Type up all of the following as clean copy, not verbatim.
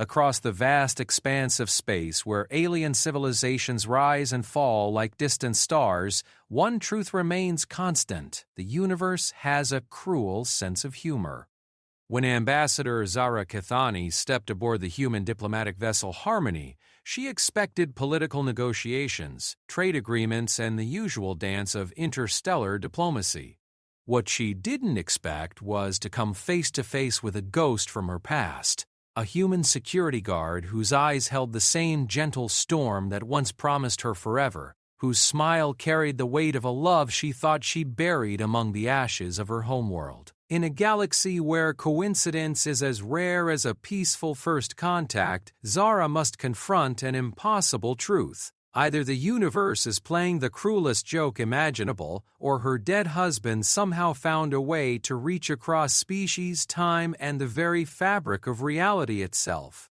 Across the vast expanse of space where alien civilizations rise and fall like distant stars, one truth remains constant: the universe has a cruel sense of humor. When Ambassador Zara Kithani stepped aboard the human diplomatic vessel Harmony, she expected political negotiations, trade agreements, and the usual dance of interstellar diplomacy. What she didn't expect was to come face to face with a ghost from her past, a human security guard whose eyes held the same gentle storm that once promised her forever, whose smile carried the weight of a love she thought she'd buried among the ashes of her homeworld. In a galaxy where coincidence is as rare as a peaceful first contact, Zara must confront an impossible truth. Either the universe is playing the cruelest joke imaginable, or her dead husband somehow found a way to reach across species, time, and the very fabric of reality itself.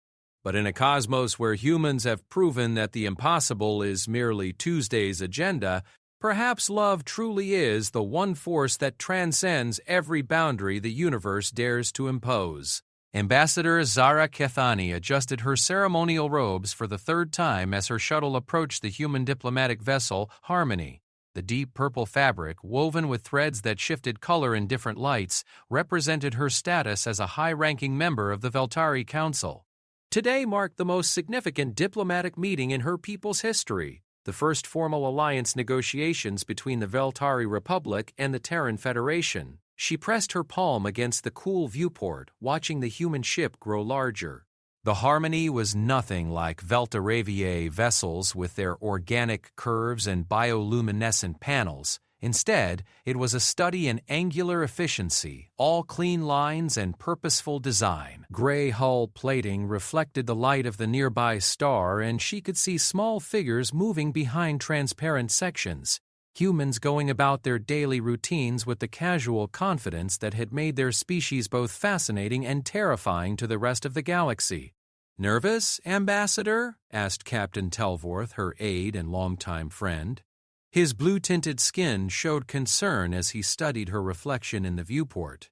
But in a cosmos where humans have proven that the impossible is merely Tuesday's agenda, perhaps love truly is the one force that transcends every boundary the universe dares to impose. Ambassador Zara Kithani adjusted her ceremonial robes for the third time as her shuttle approached the human diplomatic vessel Harmony. The deep purple fabric, woven with threads that shifted color in different lights, represented her status as a high-ranking member of the Veltari Council. Today marked the most significant diplomatic meeting in her people's history, the first formal alliance negotiations between the Veltari Republic and the Terran Federation. She pressed her palm against the cool viewport, watching the human ship grow larger. The Harmony was nothing like Veltaravier vessels with their organic curves and bioluminescent panels. Instead, it was a study in angular efficiency, all clean lines and purposeful design. Gray hull plating reflected the light of the nearby star, and she could see small figures moving behind transparent sections. Humans going about their daily routines with the casual confidence that had made their species both fascinating and terrifying to the rest of the galaxy. "Nervous, Ambassador?" asked Captain Telvorth, her aide and longtime friend. His blue-tinted skin showed concern as he studied her reflection in the viewport.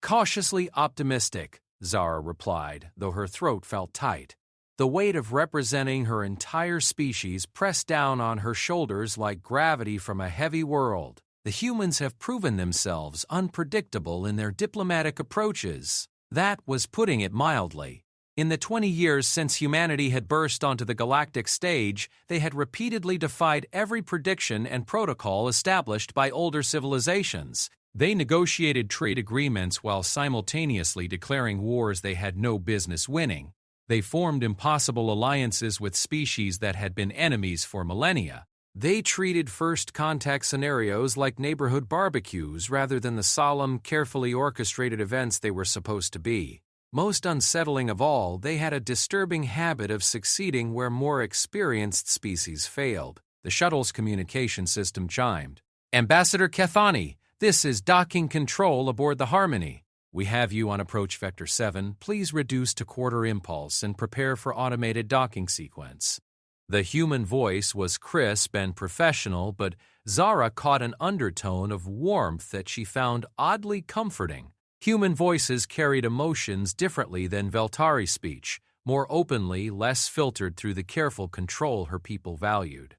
"Cautiously optimistic," Zara replied, though her throat felt tight. The weight of representing her entire species pressed down on her shoulders like gravity from a heavy world. The humans have proven themselves unpredictable in their diplomatic approaches. That was putting it mildly. In the 20 years since humanity had burst onto the galactic stage, they had repeatedly defied every prediction and protocol established by older civilizations. They negotiated trade agreements while simultaneously declaring wars they had no business winning. They formed impossible alliances with species that had been enemies for millennia. They treated first contact scenarios like neighborhood barbecues rather than the solemn, carefully orchestrated events they were supposed to be. Most unsettling of all, they had a disturbing habit of succeeding where more experienced species failed. The shuttle's communication system chimed. "Ambassador Kithani, this is docking control aboard the Harmony. We have you on approach vector 7. Please reduce to quarter impulse and prepare for automated docking sequence." The human voice was crisp and professional, but Zara caught an undertone of warmth that she found oddly comforting. Human voices carried emotions differently than Veltari speech, more openly, less filtered through the careful control her people valued.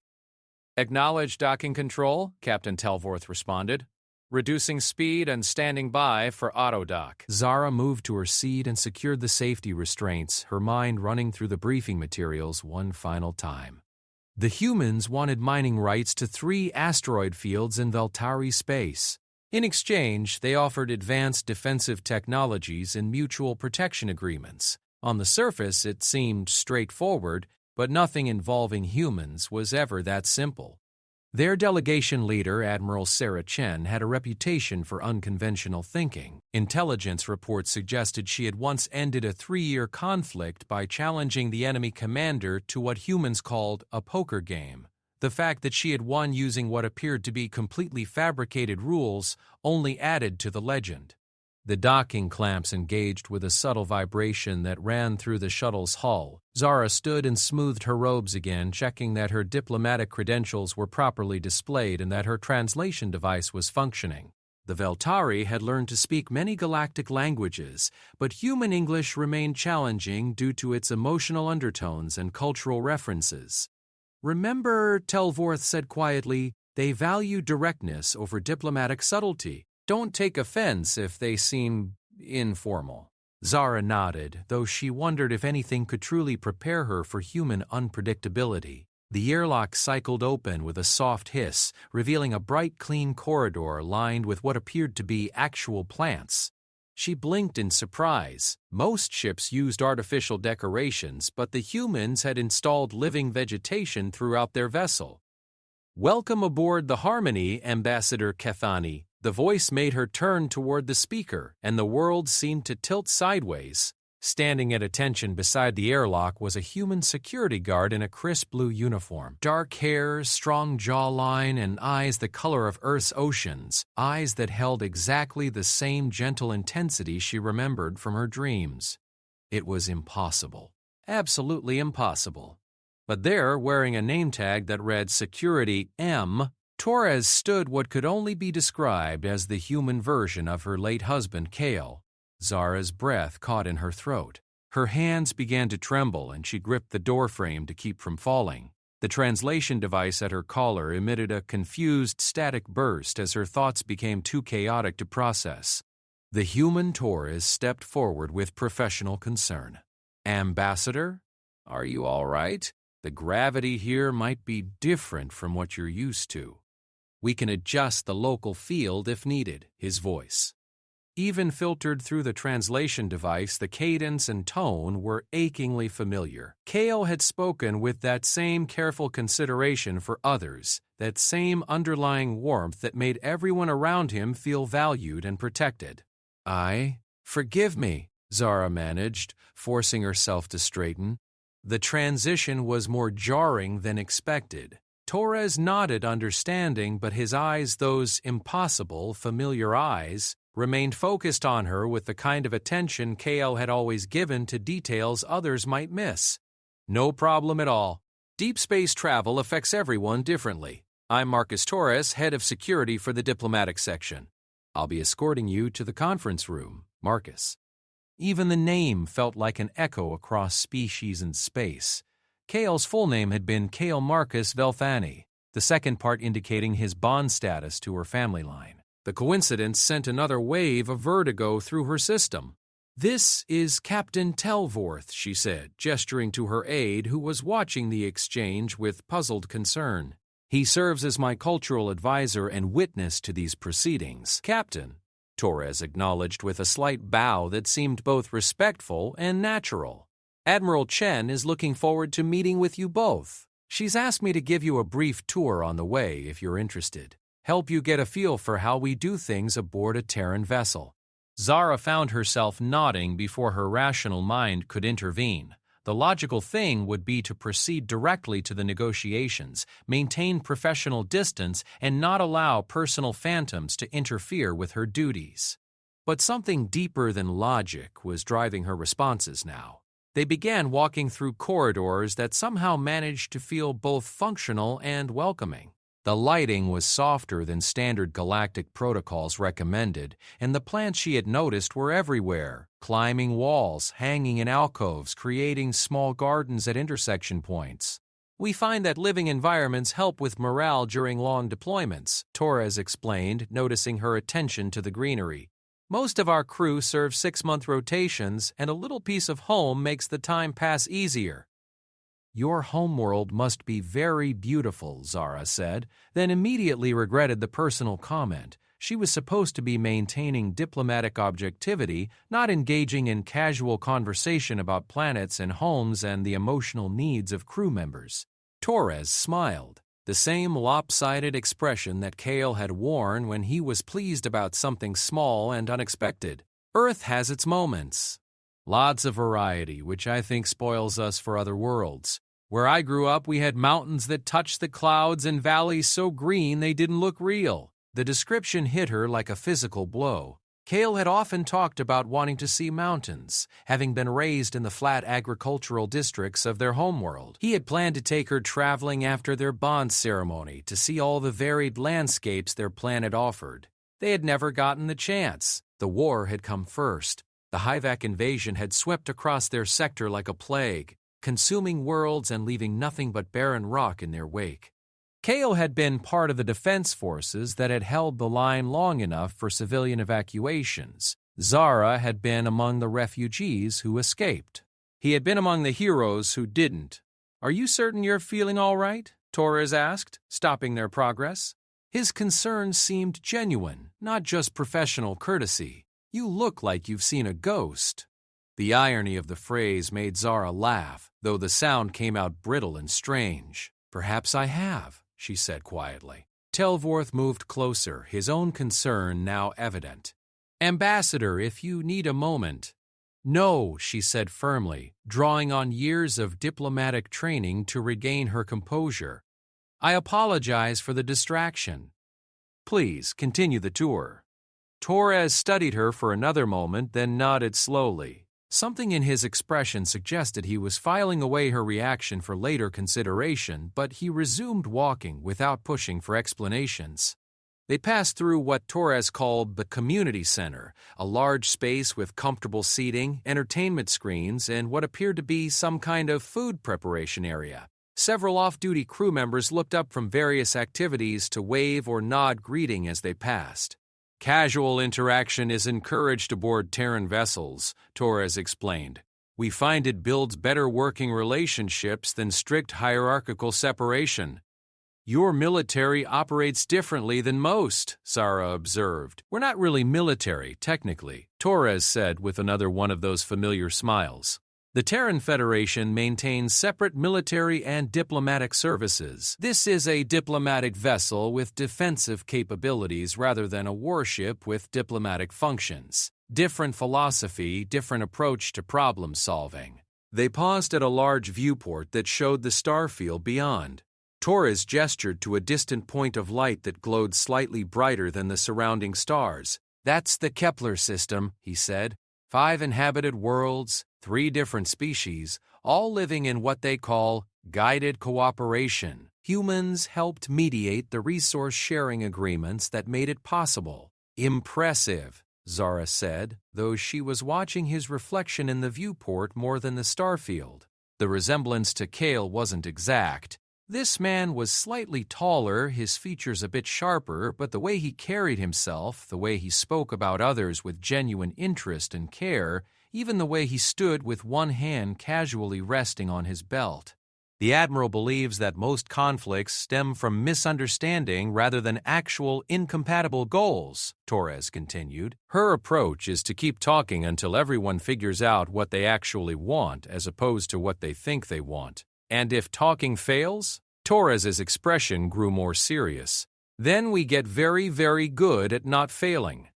"Acknowledge docking control," Captain Telvorth responded. "Reducing speed and standing by for autodock." Zara moved to her seat and secured the safety restraints, her mind running through the briefing materials one final time. The humans wanted mining rights to 3 asteroid fields in Veltari space. In exchange, they offered advanced defensive technologies and mutual protection agreements. On the surface, it seemed straightforward, but nothing involving humans was ever that simple. Their delegation leader, Admiral Sarah Chen, had a reputation for unconventional thinking. Intelligence reports suggested she had once ended a 3-year conflict by challenging the enemy commander to what humans called a poker game. The fact that she had won using what appeared to be completely fabricated rules only added to the legend. The docking clamps engaged with a subtle vibration that ran through the shuttle's hull. Zara stood and smoothed her robes again, checking that her diplomatic credentials were properly displayed and that her translation device was functioning. The Veltari had learned to speak many galactic languages, but human English remained challenging due to its emotional undertones and cultural references. "Remember," Telvorth said quietly, "they value directness over diplomatic subtlety. Don't take offense if they seem informal." Zara nodded, though she wondered if anything could truly prepare her for human unpredictability. The airlock cycled open with a soft hiss, revealing a bright, clean corridor lined with what appeared to be actual plants. She blinked in surprise. Most ships used artificial decorations, but the humans had installed living vegetation throughout their vessel. "Welcome aboard the Harmony, Ambassador Kethani." The voice made her turn toward the speaker, and the world seemed to tilt sideways. Standing at attention beside the airlock was a human security guard in a crisp blue uniform. Dark hair, strong jawline, and eyes the color of Earth's oceans, eyes that held exactly the same gentle intensity she remembered from her dreams. It was impossible. Absolutely impossible. But there, wearing a name tag that read Security M, Torres stood what could only be described as the human version of her late husband, Kale. Zara's breath caught in her throat. Her hands began to tremble and she gripped the doorframe to keep from falling. The translation device at her collar emitted a confused static burst as her thoughts became too chaotic to process. The human Torres stepped forward with professional concern. "Ambassador, are you all right? The gravity here might be different from what you're used to. We can adjust the local field if needed," his voice. Even filtered through the translation device, the cadence and tone were achingly familiar. Kale had spoken with that same careful consideration for others, that same underlying warmth that made everyone around him feel valued and protected. Forgive me," Zara managed, forcing herself to straighten. The transition was more jarring than expected. Torres nodded understanding, but his eyes, those impossible, familiar eyes, remained focused on her with the kind of attention Kale had always given to details others might miss. "No problem at all. Deep space travel affects everyone differently. I'm Marcus Torres, head of security for the diplomatic section. I'll be escorting you to the conference room, Marcus." Even the name felt like an echo across species and space. Kale's full name had been Kale Marcus Velthani, the second part indicating his bond status to her family line. The coincidence sent another wave of vertigo through her system. "This is Captain Telvorth," she said, gesturing to her aide who was watching the exchange with puzzled concern. "He serves as my cultural advisor and witness to these proceedings." "Captain," Torres acknowledged with a slight bow that seemed both respectful and natural. "Admiral Chen is looking forward to meeting with you both. She's asked me to give you a brief tour on the way if you're interested. Help you get a feel for how we do things aboard a Terran vessel." Zara found herself nodding before her rational mind could intervene. The logical thing would be to proceed directly to the negotiations, maintain professional distance, and not allow personal phantoms to interfere with her duties. But something deeper than logic was driving her responses now. They began walking through corridors that somehow managed to feel both functional and welcoming. The lighting was softer than standard galactic protocols recommended, and the plants she had noticed were everywhere, climbing walls, hanging in alcoves, creating small gardens at intersection points. "We find that living environments help with morale during long deployments," Torres explained, noticing her attention to the greenery. "Most of our crew serve 6-month rotations, and a little piece of home makes the time pass easier." "Your homeworld must be very beautiful," Zara said, then immediately regretted the personal comment. She was supposed to be maintaining diplomatic objectivity, not engaging in casual conversation about planets and homes and the emotional needs of crew members. Torres smiled, the same lopsided expression that Kale had worn when he was pleased about something small and unexpected. "Earth has its moments. Lots of variety, which I think spoils us for other worlds. Where I grew up, we had mountains that touched the clouds and valleys so green they didn't look real." The description hit her like a physical blow. Kale had often talked about wanting to see mountains, having been raised in the flat agricultural districts of their homeworld. He had planned to take her traveling after their bond ceremony to see all the varied landscapes their planet offered. They had never gotten the chance. The war had come first. The Hyvac invasion had swept across their sector like a plague, consuming worlds and leaving nothing but barren rock in their wake. Kale had been part of the defense forces that had held the line long enough for civilian evacuations. Zara had been among the refugees who escaped. He had been among the heroes who didn't. "Are you certain you're feeling all right?" Torres asked, stopping their progress. His concern seemed genuine, not just professional courtesy. "You look like you've seen a ghost." The irony of the phrase made Zara laugh, though the sound came out brittle and strange. "Perhaps I have," she said quietly. Telvorth moved closer, his own concern now evident. "Ambassador, if you need a moment." "No," she said firmly, drawing on years of diplomatic training to regain her composure. "I apologize for the distraction. Please continue the tour." Torres studied her for another moment, then nodded slowly. Something in his expression suggested he was filing away her reaction for later consideration, but he resumed walking without pushing for explanations. They passed through what Torres called the community center, a large space with comfortable seating, entertainment screens, and what appeared to be some kind of food preparation area. Several off-duty crew members looked up from various activities to wave or nod greeting as they passed. "Casual interaction is encouraged aboard Terran vessels," Torres explained. "We find it builds better working relationships than strict hierarchical separation." "Your military operates differently than most," Zara observed. "We're not really military, technically," Torres said with another one of those familiar smiles. "The Terran Federation maintains separate military and diplomatic services. This is a diplomatic vessel with defensive capabilities rather than a warship with diplomatic functions. Different philosophy, different approach to problem solving." They paused at a large viewport that showed the starfield beyond. Torres gestured to a distant point of light that glowed slightly brighter than the surrounding stars. "That's the Kepler system," he said. 5 inhabited worlds, 3 different species, all living in what they call guided cooperation. Humans helped mediate the resource-sharing agreements that made it possible. "Impressive," Zara said, though she was watching his reflection in the viewport more than the starfield. The resemblance to Kale wasn't exact. This man was slightly taller, his features a bit sharper, but the way he carried himself, the way he spoke about others with genuine interest and care, even the way he stood with one hand casually resting on his belt. The Admiral believes that most conflicts stem from misunderstanding rather than actual incompatible goals, Torres continued. Her approach is to keep talking until everyone figures out what they actually want as opposed to what they think they want. And if talking fails, Torres's expression grew more serious. Then we get very, very good at not failing.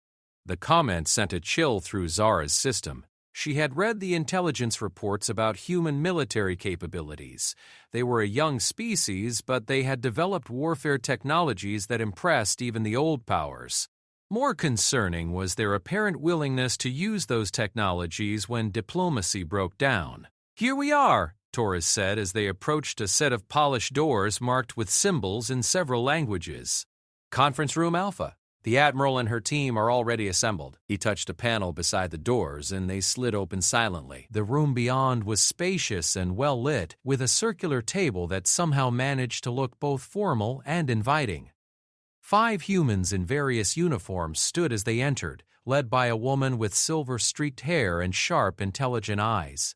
The comment sent a chill through Zara's system. She had read the intelligence reports about human military capabilities. They were a young species, but they had developed warfare technologies that impressed even the old powers. More concerning was their apparent willingness to use those technologies when diplomacy broke down. "Here we are," Torres said as they approached a set of polished doors marked with symbols in several languages. "Conference Room Alpha. The Admiral and her team are already assembled." He touched a panel beside the doors, and they slid open silently. The room beyond was spacious and well lit, with a circular table that somehow managed to look both formal and inviting. 5 humans in various uniforms stood as they entered, led by a woman with silver-streaked hair and sharp, intelligent eyes.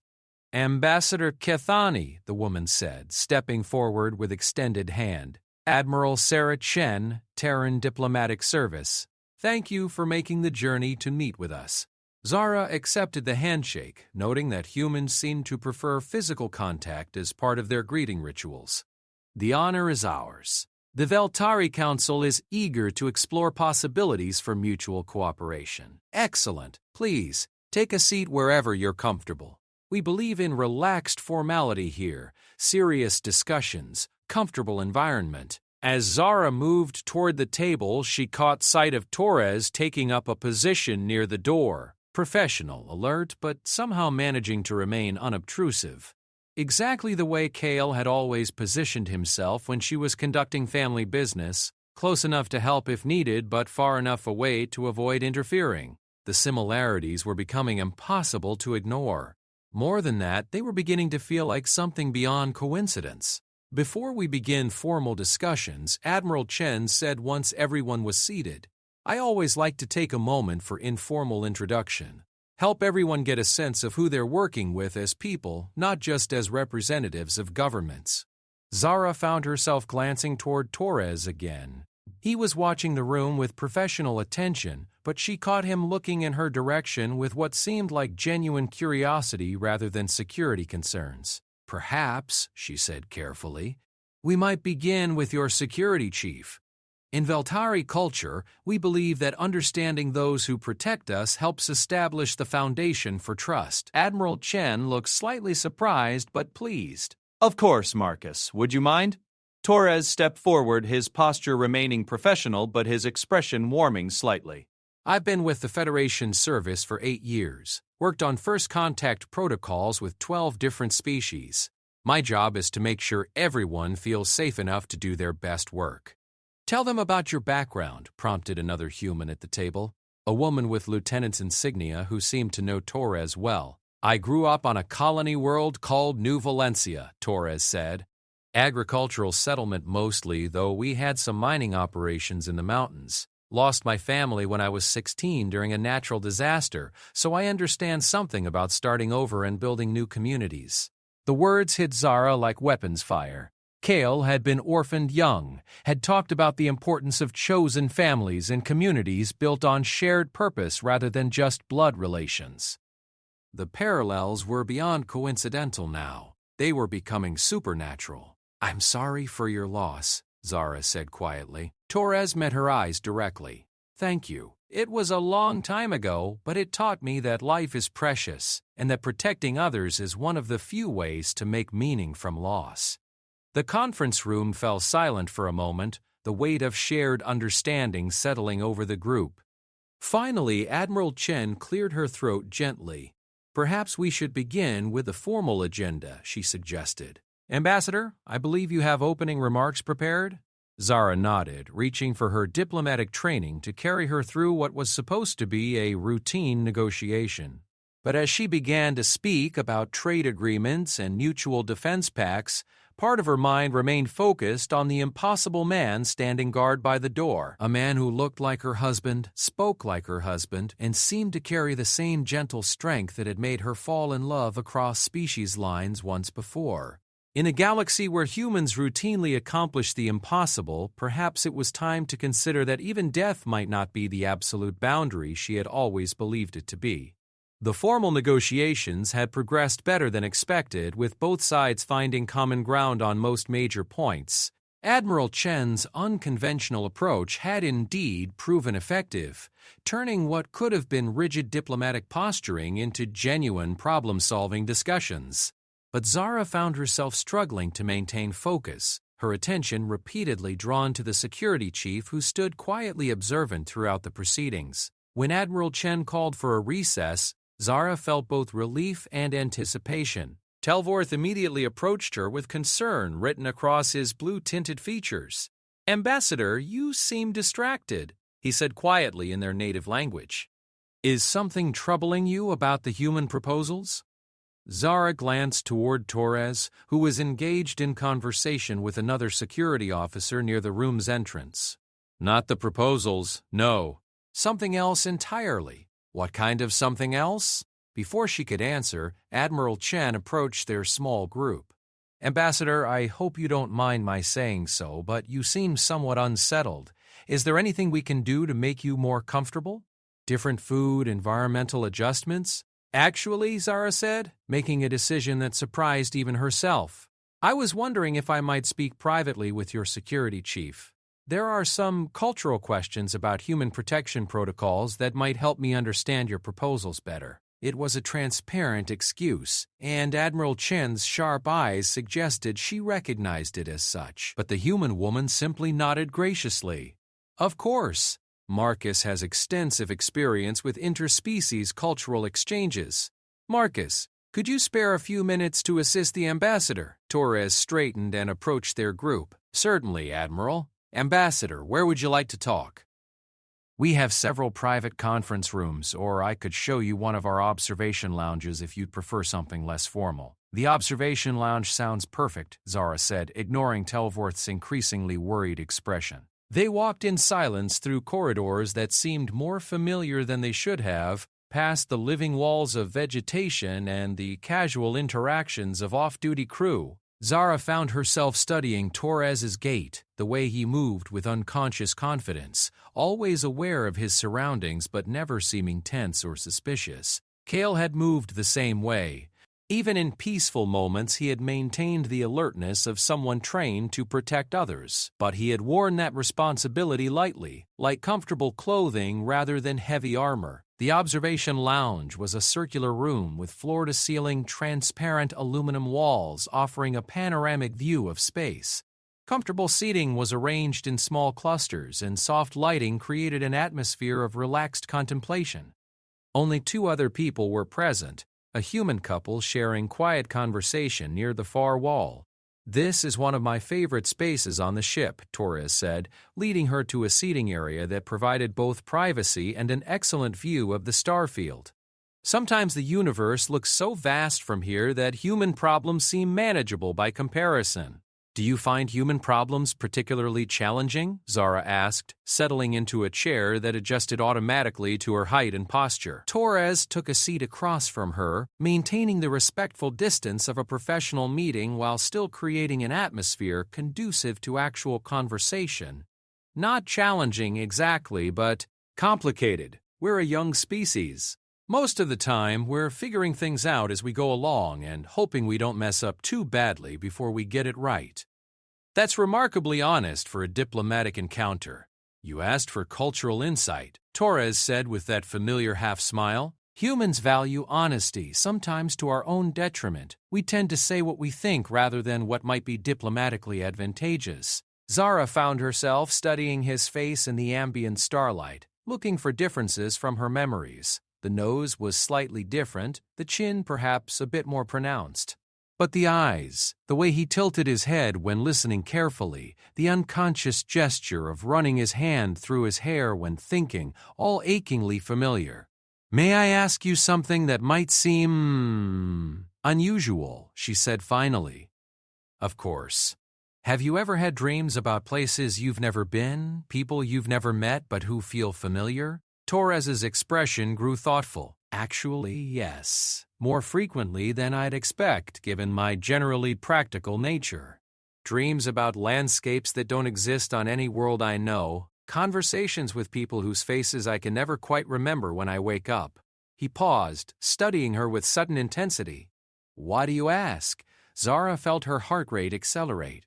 "Ambassador Kethani," the woman said, stepping forward with extended hand. "Admiral Sarah Chen, Terran Diplomatic Service. Thank you for making the journey to meet with us." Zara accepted the handshake, noting that humans seemed to prefer physical contact as part of their greeting rituals. "The honor is ours. The Veltari Council is eager to explore possibilities for mutual cooperation." "Excellent. Please, take a seat wherever you're comfortable. We believe in relaxed formality here, serious discussions, comfortable environment." As Zara moved toward the table, she caught sight of Torres taking up a position near the door. Professional, alert, but somehow managing to remain unobtrusive. Exactly the way Kale had always positioned himself when she was conducting family business, close enough to help if needed but far enough away to avoid interfering. The similarities were becoming impossible to ignore. More than that, they were beginning to feel like something beyond coincidence. Before we begin formal discussions, Admiral Chen said once everyone was seated, "I always like to take a moment for informal introduction. Help everyone get a sense of who they're working with as people, not just as representatives of governments." Zara found herself glancing toward Torres again. He was watching the room with professional attention, but she caught him looking in her direction with what seemed like genuine curiosity rather than security concerns. "Perhaps," she said carefully, "we might begin with your security chief. In Veltari culture, we believe that understanding those who protect us helps establish the foundation for trust." Admiral Chen looked slightly surprised but pleased. "Of course, Marcus. Would you mind?" Torres stepped forward, his posture remaining professional but his expression warming slightly. "I've been with the Federation service for 8 years, worked on first contact protocols with 12 different species. My job is to make sure everyone feels safe enough to do their best work." "Tell them about your background," prompted another human at the table, a woman with lieutenant's insignia who seemed to know Torres well. "I grew up on a colony world called New Valencia," Torres said. "Agricultural settlement mostly, though we had some mining operations in the mountains. Lost my family when I was 16 during a natural disaster, so I understand something about starting over and building new communities." The words hit Zara like weapons fire. Kale had been orphaned young, had talked about the importance of chosen families and communities built on shared purpose rather than just blood relations. The parallels were beyond coincidental now. They were becoming supernatural. "I'm sorry for your loss," Zara said quietly. Torres met her eyes directly. "Thank you. It was a long time ago, but it taught me that life is precious and that protecting others is one of the few ways to make meaning from loss." The conference room fell silent for a moment, the weight of shared understanding settling over the group. Finally, Admiral Chen cleared her throat gently. "Perhaps we should begin with the formal agenda," she suggested. "Ambassador, I believe you have opening remarks prepared?" Zara nodded, reaching for her diplomatic training to carry her through what was supposed to be a routine negotiation. But as she began to speak about trade agreements and mutual defense pacts, part of her mind remained focused on the impossible man standing guard by the door, a man who looked like her husband, spoke like her husband, and seemed to carry the same gentle strength that had made her fall in love across species lines once before. In a galaxy where humans routinely accomplish the impossible, perhaps it was time to consider that even death might not be the absolute boundary she had always believed it to be. The formal negotiations had progressed better than expected, with both sides finding common ground on most major points. Admiral Chen's unconventional approach had indeed proven effective, turning what could have been rigid diplomatic posturing into genuine problem-solving discussions. But Zara found herself struggling to maintain focus, her attention repeatedly drawn to the security chief who stood quietly observant throughout the proceedings. When Admiral Chen called for a recess, Zara felt both relief and anticipation. Telvorth immediately approached her with concern written across his blue-tinted features. "Ambassador, you seem distracted," he said quietly in their native language. "Is something troubling you about the human proposals?" Zara glanced toward Torres, who was engaged in conversation with another security officer near the room's entrance. "Not the proposals, no. Something else entirely." "What kind of something else?" Before she could answer, Admiral Chen approached their small group. "Ambassador, I hope you don't mind my saying so, but you seem somewhat unsettled. Is there anything we can do to make you more comfortable? Different food, environmental adjustments?" "Actually," Zara said, making a decision that surprised even herself, "I was wondering if I might speak privately with your security chief. There are some cultural questions about human protection protocols that might help me understand your proposals better." It was a transparent excuse, and Admiral Chen's sharp eyes suggested she recognized it as such. But the human woman simply nodded graciously. "Of course. Marcus has extensive experience with interspecies cultural exchanges. Marcus, could you spare a few minutes to assist the ambassador?" Torres straightened and approached their group. "Certainly, Admiral." Ambassador, where would you like to talk? We have several private conference rooms, or I could show you one of our observation lounges if you'd prefer something less formal. The observation lounge sounds perfect, Zara said, ignoring Telvorth's increasingly worried expression. They walked in silence through corridors that seemed more familiar than they should have, past the living walls of vegetation and the casual interactions of off-duty crew. Zara found herself studying Torres's gait, the way he moved with unconscious confidence, always aware of his surroundings but never seeming tense or suspicious. Kale had moved the same way. Even in peaceful moments, he had maintained the alertness of someone trained to protect others, but he had worn that responsibility lightly, like comfortable clothing rather than heavy armor. The observation lounge was a circular room with floor-to-ceiling transparent aluminum walls offering a panoramic view of space. Comfortable seating was arranged in small clusters, and soft lighting created an atmosphere of relaxed contemplation. Only 2 other people were present, a human couple sharing quiet conversation near the far wall. This is one of my favorite spaces on the ship, Torres said, leading her to a seating area that provided both privacy and an excellent view of the starfield. Sometimes the universe looks so vast from here that human problems seem manageable by comparison. Do you find human problems particularly challenging? Zara asked, settling into a chair that adjusted automatically to her height and posture. Torres took a seat across from her, maintaining the respectful distance of a professional meeting while still creating an atmosphere conducive to actual conversation. Not challenging exactly, but complicated. We're a young species. Most of the time, we're figuring things out as we go along and hoping we don't mess up too badly before we get it right. That's remarkably honest for a diplomatic encounter. You asked for cultural insight, Torres said with that familiar half-smile. Humans value honesty, sometimes to our own detriment. We tend to say what we think rather than what might be diplomatically advantageous. Zara found herself studying his face in the ambient starlight, looking for differences from her memories. The nose was slightly different, the chin perhaps a bit more pronounced. But the eyes, the way he tilted his head when listening carefully, the unconscious gesture of running his hand through his hair when thinking, all achingly familiar. May I ask you something that might seem unusual, she said finally. Of course. Have you ever had dreams about places you've never been, people you've never met but who feel familiar? Torres's expression grew thoughtful. Actually, yes. More frequently than I'd expect, given my generally practical nature. Dreams about landscapes that don't exist on any world I know. Conversations with people whose faces I can never quite remember when I wake up. He paused, studying her with sudden intensity. Why do you ask? Zara felt her heart rate accelerate.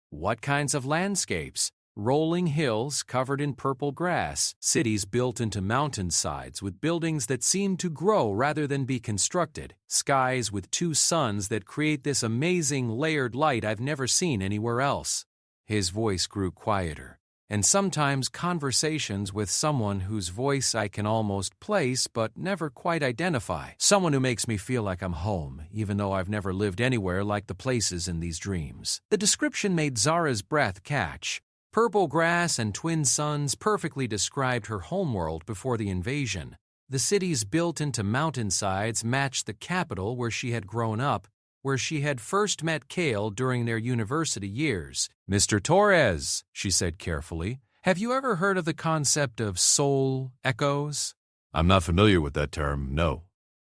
What kinds of landscapes? Rolling hills covered in purple grass, cities built into mountainsides with buildings that seem to grow rather than be constructed, skies with 2 suns that create this amazing layered light I've never seen anywhere else. His voice grew quieter, and sometimes conversations with someone whose voice I can almost place but never quite identify. Someone who makes me feel like I'm home, even though I've never lived anywhere like the places in these dreams. The description made Zara's breath catch. Purple grass and twin suns perfectly described her homeworld before the invasion. The cities built into mountainsides matched the capital where she had grown up, where she had first met Kale during their university years. Mr. Torres, she said carefully, have you ever heard of the concept of soul echoes? I'm not familiar with that term, no.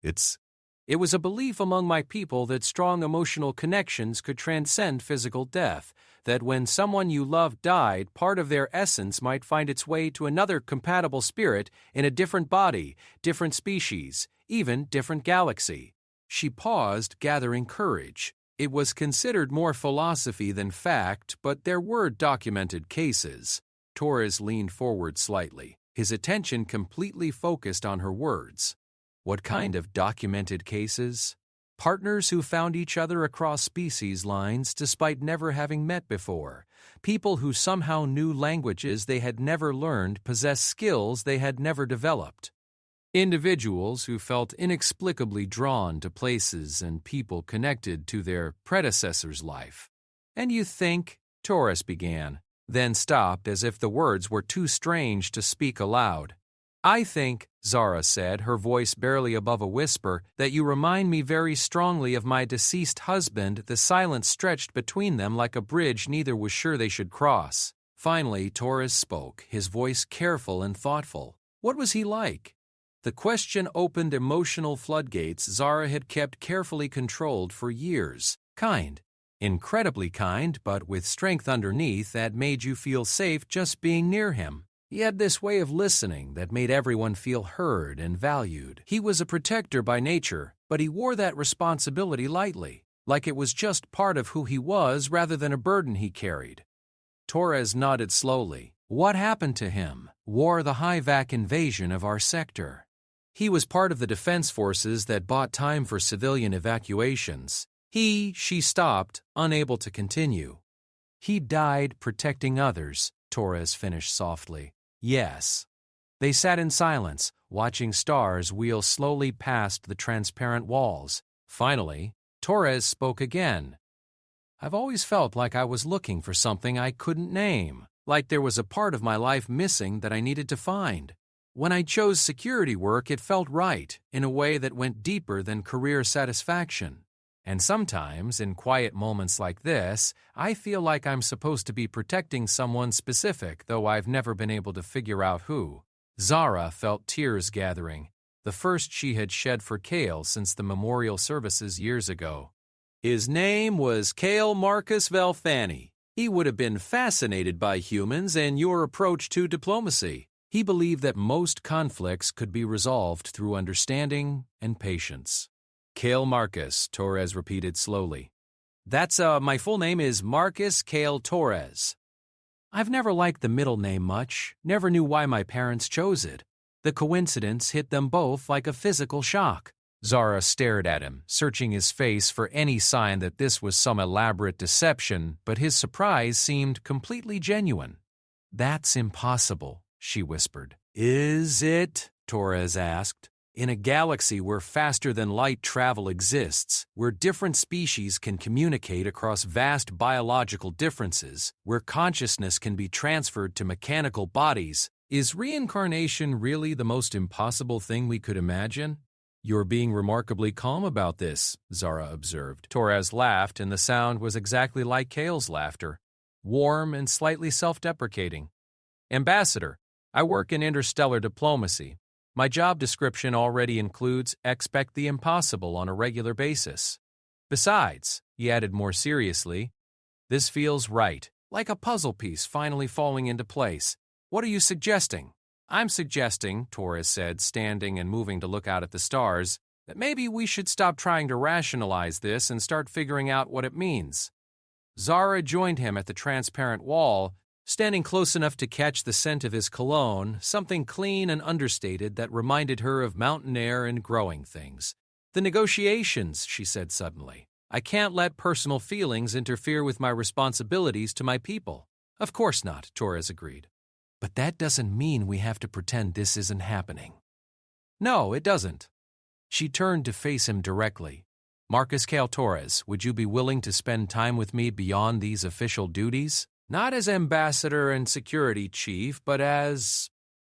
It was a belief among my people that strong emotional connections could transcend physical death, that when someone you loved died, part of their essence might find its way to another compatible spirit in a different body, different species, even different galaxy. She paused, gathering courage. It was considered more philosophy than fact, but there were documented cases. Torres leaned forward slightly, his attention completely focused on her words. What kind of documented cases? Partners who found each other across species lines despite never having met before. People who somehow knew languages they had never learned, possessed skills they had never developed. Individuals who felt inexplicably drawn to places and people connected to their predecessor's life. And you think, Torres began, then stopped as if the words were too strange to speak aloud. "I think," Zara said, her voice barely above a whisper, "that you remind me very strongly of my deceased husband." The silence stretched between them like a bridge neither was sure they should cross. Finally, Torres spoke, his voice careful and thoughtful. What was he like? The question opened emotional floodgates Zara had kept carefully controlled for years. Kind. Incredibly kind, but with strength underneath that made you feel safe just being near him. He had this way of listening that made everyone feel heard and valued. He was a protector by nature, but he wore that responsibility lightly, like it was just part of who he was rather than a burden he carried. Torres nodded slowly. What happened to him? War, the high-vac invasion of our sector. He was part of the defense forces that bought time for civilian evacuations. She stopped, unable to continue. He died protecting others, Torres finished softly. Yes. They sat in silence, watching stars wheel slowly past the transparent walls. Finally, Torres spoke again. I've always felt like I was looking for something I couldn't name, like there was a part of my life missing that I needed to find. When I chose security work, it felt right, in a way that went deeper than career satisfaction. And sometimes, in quiet moments like this, I feel like I'm supposed to be protecting someone specific, though I've never been able to figure out who. Zara felt tears gathering, the first she had shed for Cale since the memorial services years ago. His name was Cale Marcus Valfani. He would have been fascinated by humans and your approach to diplomacy. He believed that most conflicts could be resolved through understanding and patience. Cale Marcus, Torres repeated slowly. That's, my full name is Marcus Cale Torres. I've never liked the middle name much, never knew why my parents chose it. The coincidence hit them both like a physical shock. Zara stared at him, searching his face for any sign that this was some elaborate deception, but his surprise seemed completely genuine. That's impossible, she whispered. Is it? Torres asked. In a galaxy where faster-than-light travel exists, where different species can communicate across vast biological differences, where consciousness can be transferred to mechanical bodies, is reincarnation really the most impossible thing we could imagine? You're being remarkably calm about this, Zara observed. Torres laughed, and the sound was exactly like Cale's laughter, warm and slightly self-deprecating. Ambassador, I work in interstellar diplomacy. My job description already includes expect the impossible on a regular basis. Besides, he added more seriously, this feels right, like a puzzle piece finally falling into place. What are you suggesting? I'm suggesting, Torres said, standing and moving to look out at the stars, that maybe we should stop trying to rationalize this and start figuring out what it means. Zara joined him at the transparent wall, standing close enough to catch the scent of his cologne, something clean and understated that reminded her of mountain air and growing things. The negotiations, she said suddenly. I can't let personal feelings interfere with my responsibilities to my people. Of course not, Torres agreed. But that doesn't mean we have to pretend this isn't happening. No, it doesn't. She turned to face him directly. Marcus Cale Torres, would you be willing to spend time with me beyond these official duties? Not as ambassador and security chief, but as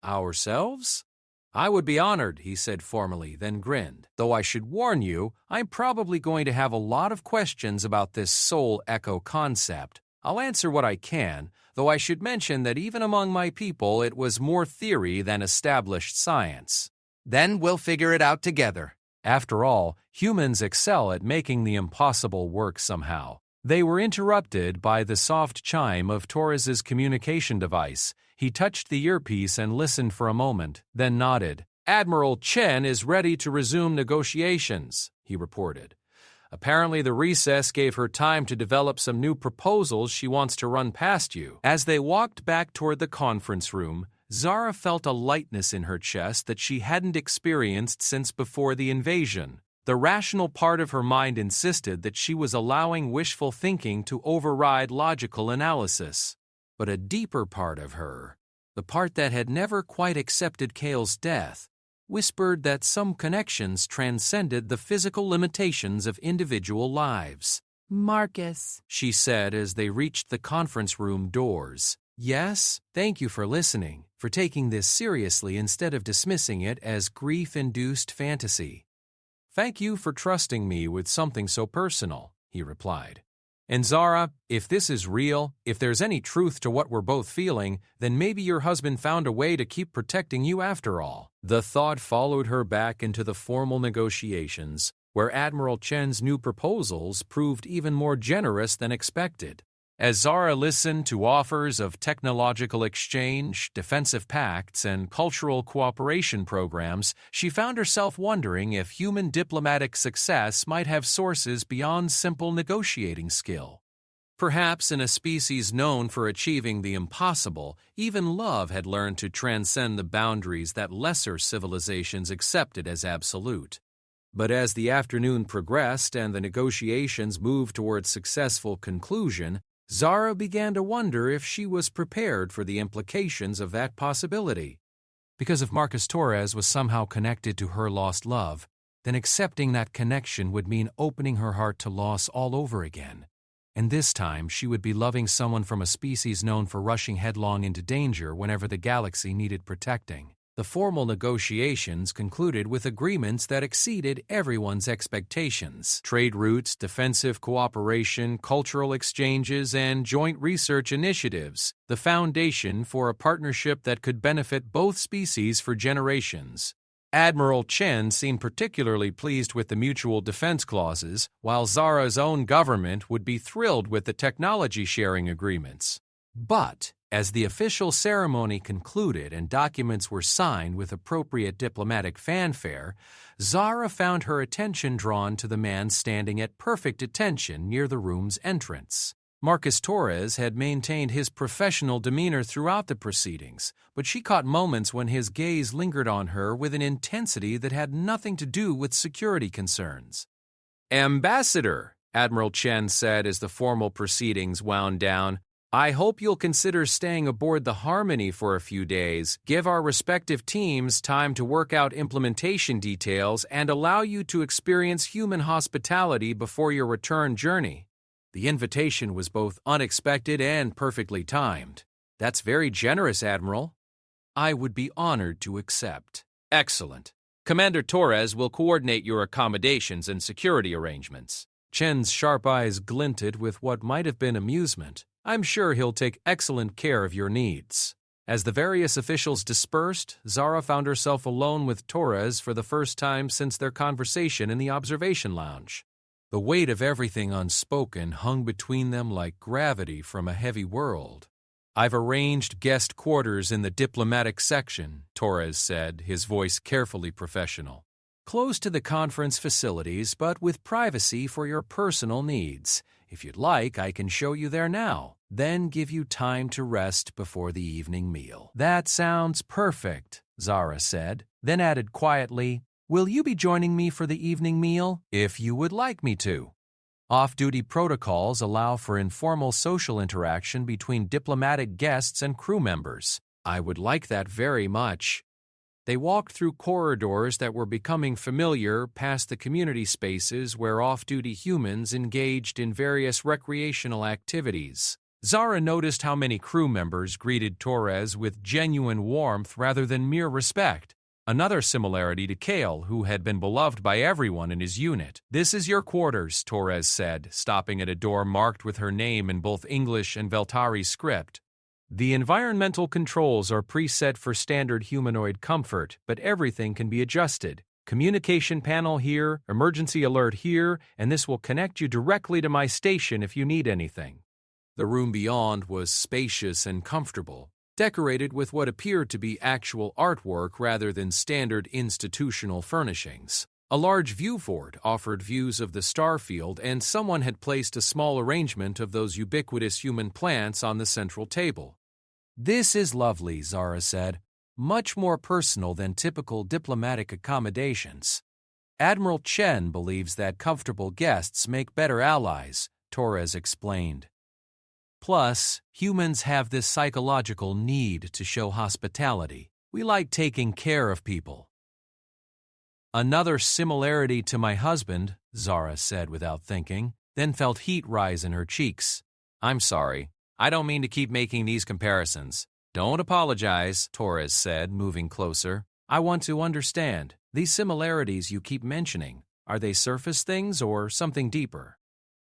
ourselves? I would be honored, he said formally, then grinned. Though I should warn you, I'm probably going to have a lot of questions about this soul echo concept. I'll answer what I can, though I should mention that even among my people it was more theory than established science. Then we'll figure it out together. After all, humans excel at making the impossible work somehow. They were interrupted by the soft chime of Torres's communication device. He touched the earpiece and listened for a moment, then nodded. Admiral Chen is ready to resume negotiations, he reported. Apparently the recess gave her time to develop some new proposals she wants to run past you. As they walked back toward the conference room, Zara felt a lightness in her chest that she hadn't experienced since before the invasion. The rational part of her mind insisted that she was allowing wishful thinking to override logical analysis. But a deeper part of her, the part that had never quite accepted Cale's death, whispered that some connections transcended the physical limitations of individual lives. Marcus, she said as they reached the conference room doors. Yes, thank you for listening, for taking this seriously instead of dismissing it as grief-induced fantasy. Thank you for trusting me with something so personal, he replied. And Zara, if this is real, if there's any truth to what we're both feeling, then maybe your husband found a way to keep protecting you after all. The thought followed her back into the formal negotiations, where Admiral Chen's new proposals proved even more generous than expected. As Zara listened to offers of technological exchange, defensive pacts, and cultural cooperation programs, she found herself wondering if human diplomatic success might have sources beyond simple negotiating skill. Perhaps in a species known for achieving the impossible, even love had learned to transcend the boundaries that lesser civilizations accepted as absolute. But as the afternoon progressed and the negotiations moved toward successful conclusion, Zara began to wonder if she was prepared for the implications of that possibility. Because if Marcus Torres was somehow connected to her lost love, then accepting that connection would mean opening her heart to loss all over again. And this time she would be loving someone from a species known for rushing headlong into danger whenever the galaxy needed protecting. The formal negotiations concluded with agreements that exceeded everyone's expectations. Trade routes, defensive cooperation, cultural exchanges, and joint research initiatives, the foundation for a partnership that could benefit both species for generations. Admiral Chen seemed particularly pleased with the mutual defense clauses, while Zara's own government would be thrilled with the technology-sharing agreements. But as the official ceremony concluded and documents were signed with appropriate diplomatic fanfare, Zara found her attention drawn to the man standing at perfect attention near the room's entrance. Marcus Torres had maintained his professional demeanor throughout the proceedings, but she caught moments when his gaze lingered on her with an intensity that had nothing to do with security concerns. "Ambassador," Admiral Chen said as the formal proceedings wound down, "I hope you'll consider staying aboard the Harmony for a few days, give our respective teams time to work out implementation details, and allow you to experience human hospitality before your return journey." The invitation was both unexpected and perfectly timed. "That's very generous, Admiral." "I would be honored to accept." "Excellent. Commander Torres will coordinate your accommodations and security arrangements." Chen's sharp eyes glinted with what might have been amusement. "I'm sure he'll take excellent care of your needs." As the various officials dispersed, Zara found herself alone with Torres for the first time since their conversation in the observation lounge. The weight of everything unspoken hung between them like gravity from a heavy world. "I've arranged guest quarters in the diplomatic section," Torres said, his voice carefully professional. "Close to the conference facilities, but with privacy for your personal needs. If you'd like, I can show you there now, then give you time to rest before the evening meal." "That sounds perfect," Zara said, then added quietly, "Will you be joining me for the evening meal?" "If you would like me to." Off-duty protocols allow for informal social interaction between diplomatic guests and crew members. "I would like that very much." They walked through corridors that were becoming familiar past the community spaces where off-duty humans engaged in various recreational activities. Zara noticed how many crew members greeted Torres with genuine warmth rather than mere respect. Another similarity to Kale, who had been beloved by everyone in his unit. "This is your quarters," Torres said, stopping at a door marked with her name in both English and Veltari script. "The environmental controls are preset for standard humanoid comfort, but everything can be adjusted. Communication panel here, emergency alert here, and this will connect you directly to my station if you need anything." The room beyond was spacious and comfortable, decorated with what appeared to be actual artwork rather than standard institutional furnishings. A large viewport offered views of the starfield, and someone had placed a small arrangement of those ubiquitous human plants on the central table. "This is lovely," Zara said. "Much more personal than typical diplomatic accommodations." "Admiral Chen believes that comfortable guests make better allies," Torres explained. "Plus, humans have this psychological need to show hospitality. We like taking care of people." "Another similarity to my husband," Zara said without thinking. then felt heat rise in her cheeks. "I'm sorry. I don't mean to keep making these comparisons." "Don't apologize," Torres said, moving closer. "I want to understand. These similarities you keep mentioning, are they surface things or something deeper?"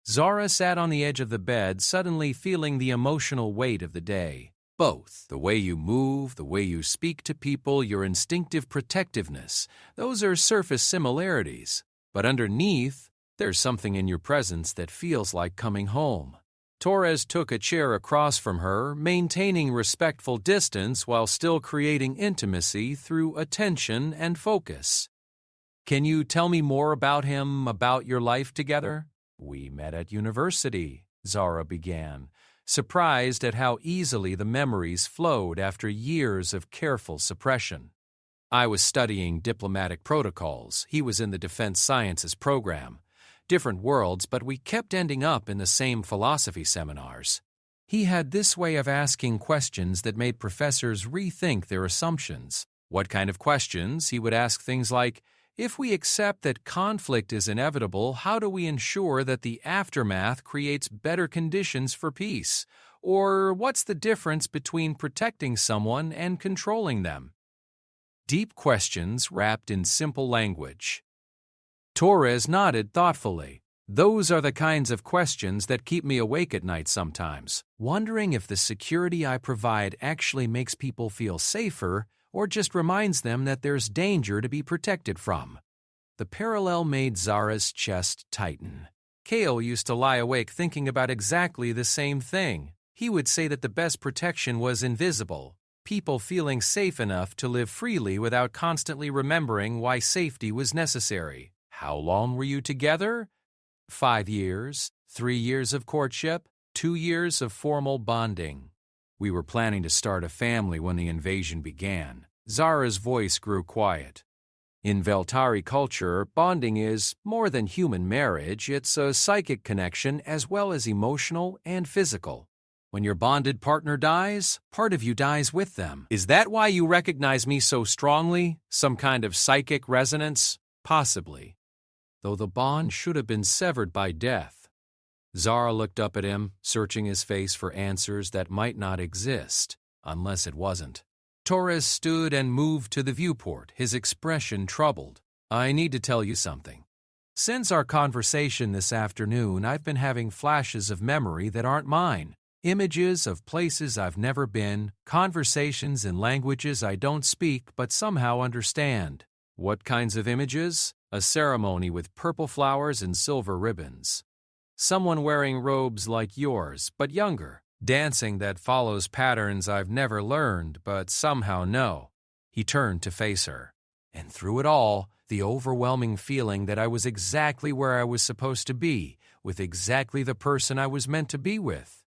Zara sat on the edge of the bed, suddenly feeling the emotional weight of the day. "Both. The way you move, the way you speak to people, your instinctive protectiveness, those are surface similarities. But underneath, there's something in your presence that feels like coming home." Torres took a chair across from her, maintaining respectful distance while still creating intimacy through attention and focus. "Can you tell me more about him, about your life together?" "We met at university," Zara began, surprised at how easily the memories flowed after years of careful suppression. "I was studying diplomatic protocols. He was in the defense sciences program. Different worlds, but we kept ending up in the same philosophy seminars. He had this way of asking questions that made professors rethink their assumptions." "What kind of questions?" He would ask things like, "If we accept that conflict is inevitable, how do we ensure that the aftermath creates better conditions for peace? Or what's the difference between protecting someone and controlling them?" Deep questions wrapped in simple language. Torres nodded thoughtfully. "Those are the kinds of questions that keep me awake at night sometimes, wondering if the security I provide actually makes people feel safer or just reminds them that there's danger to be protected from." The parallel made Zara's chest tighten. Kale used to lie awake thinking about exactly the same thing. He would say that the best protection was invisible, people feeling safe enough to live freely without constantly remembering why safety was necessary. "How long were you together?" 5 years, 3 years of courtship, 2 years of formal bonding. "We were planning to start a family when the invasion began." Zara's voice grew quiet. "In Veltari culture, bonding is more than human marriage. It's a psychic connection as well as emotional and physical. When your bonded partner dies, part of you dies with them. Is that why you recognize me so strongly? Some kind of psychic resonance? Possibly. Though the bond should have been severed by death." Zara looked up at him, searching his face for answers that might not exist, unless it wasn't. Torres stood and moved to the viewport, his expression troubled. "I need to tell you something. Since our conversation this afternoon, I've been having flashes of memory that aren't mine. Images of places I've never been, conversations in languages I don't speak but somehow understand." "What kinds of images?" "A ceremony with purple flowers and silver ribbons. Someone wearing robes like yours, but younger. Dancing that follows patterns I've never learned, but somehow know." He turned to face her. And through it all, the overwhelming feeling that I was exactly where I was supposed to be, with exactly the person I was meant to be with.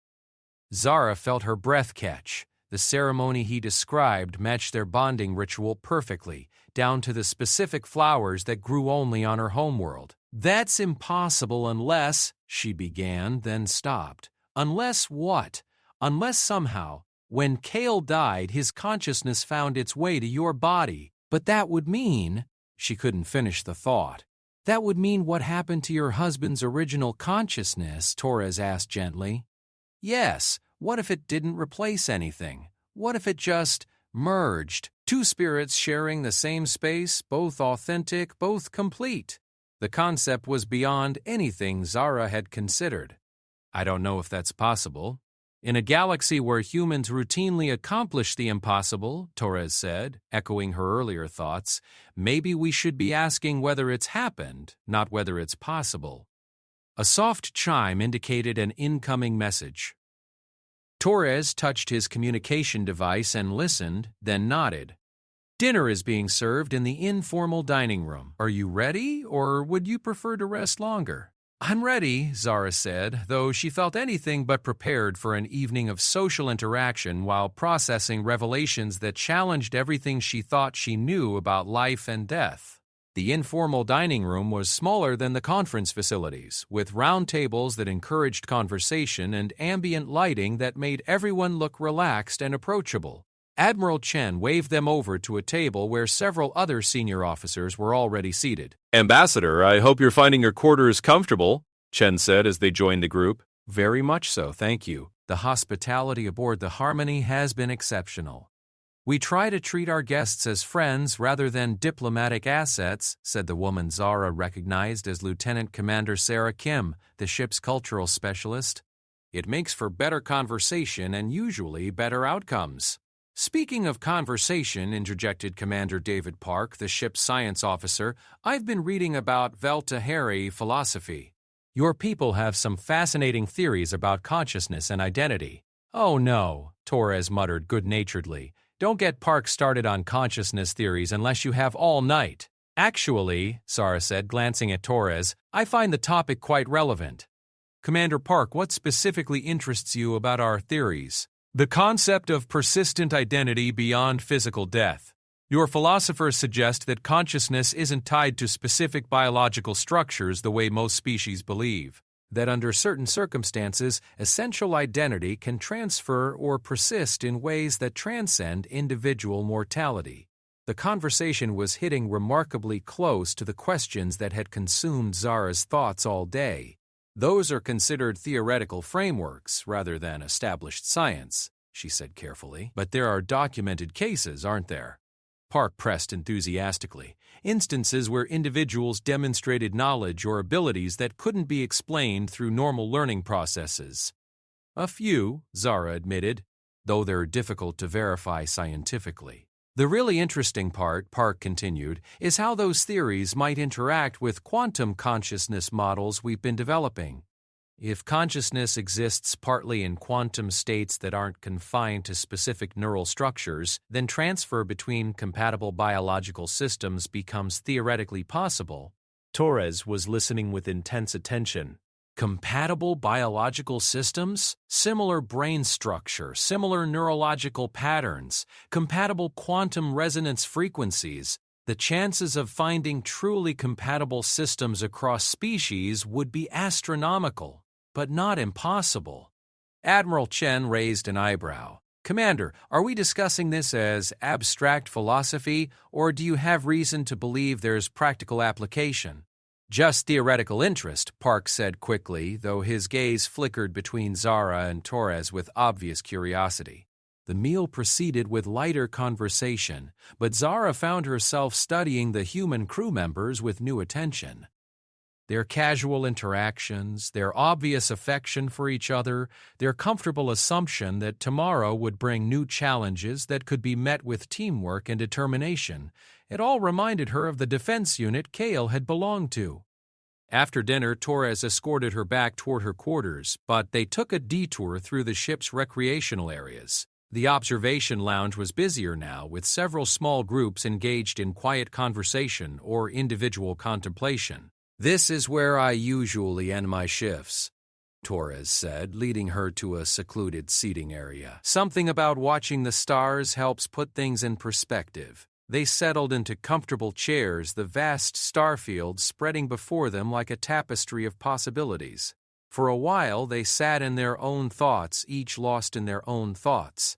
Zara felt her breath catch. The ceremony he described matched their bonding ritual perfectly, down to the specific flowers that grew only on her homeworld. "That's impossible unless," she began, then stopped. "Unless what? Unless somehow, when Kale died, his consciousness found its way to your body. But that would mean—" She couldn't finish the thought. "That would mean what happened to your husband's original consciousness?" Torres asked gently. "Yes. What if it didn't replace anything? What if it just merged? Two spirits sharing the same space, both authentic, both complete." The concept was beyond anything Zara had considered. "I don't know if that's possible. In a galaxy where humans routinely accomplish the impossible," Torres said, echoing her earlier thoughts, "maybe we should be asking whether it's happened, not whether it's possible." A soft chime indicated an incoming message. Torres touched his communication device and listened, then nodded. "Dinner is being served in the informal dining room. Are you ready, or would you prefer to rest longer?" "I'm ready," Zara said, though she felt anything but prepared for an evening of social interaction while processing revelations that challenged everything she thought she knew about life and death. The informal dining room was smaller than the conference facilities, with round tables that encouraged conversation and ambient lighting that made everyone look relaxed and approachable. Admiral Chen waved them over to a table where several other senior officers were already seated. "Ambassador, I hope you're finding your quarters comfortable." Chen said as they joined the group. Very much so, thank you. The hospitality aboard the Harmony has been exceptional. We try to treat our guests as friends rather than diplomatic assets, said the woman Zara recognized as Lieutenant Commander Sarah Kim, the ship's cultural specialist. It makes for better conversation and usually better outcomes. Speaking of conversation, interjected Commander David Park, the ship's science officer, I've been reading about Veltahari philosophy. Your people have some fascinating theories about consciousness and identity. Oh no, Torres muttered good-naturedly. Don't get Park started on consciousness theories unless you have all night. Actually, Zara said, glancing at Torres, I find the topic quite relevant. Commander Park, what specifically interests you about our theories? The concept of persistent identity beyond physical death. Your philosophers suggest that consciousness isn't tied to specific biological structures the way most species believe, that under certain circumstances, essential identity can transfer or persist in ways that transcend individual mortality. The conversation was hitting remarkably close to the questions that had consumed Zara's thoughts all day. Those are considered theoretical frameworks rather than established science, she said carefully. But there are documented cases, aren't there? Park pressed enthusiastically. Instances where individuals demonstrated knowledge or abilities that couldn't be explained through normal learning processes. A few, Zara admitted, though they're difficult to verify scientifically. The really interesting part, Park continued, is how those theories might interact with quantum consciousness models we've been developing. If consciousness exists partly in quantum states that aren't confined to specific neural structures, then transfer between compatible biological systems becomes theoretically possible. Torres was listening with intense attention. Compatible biological systems? Similar brain structure, similar neurological patterns, compatible quantum resonance frequencies. The chances of finding truly compatible systems across species would be astronomical, but not impossible. Admiral Chen raised an eyebrow. Commander, are we discussing this as abstract philosophy, or do you have reason to believe there's practical application? Just theoretical interest, Park said quickly, though his gaze flickered between Zara and Torres with obvious curiosity. The meal proceeded with lighter conversation, but Zara found herself studying the human crew members with new attention. Their casual interactions, their obvious affection for each other, their comfortable assumption that tomorrow would bring new challenges that could be met with teamwork and determination, it all reminded her of the defense unit Kale had belonged to. After dinner, Torres escorted her back toward her quarters, but they took a detour through the ship's recreational areas. The observation lounge was busier now, with several small groups engaged in quiet conversation or individual contemplation. This is where I usually end my shifts, Torres said, leading her to a secluded seating area. Something about watching the stars helps put things in perspective. They settled into comfortable chairs, the vast starfield spreading before them like a tapestry of possibilities. For a while, they sat in their own thoughts, each lost in their own thoughts.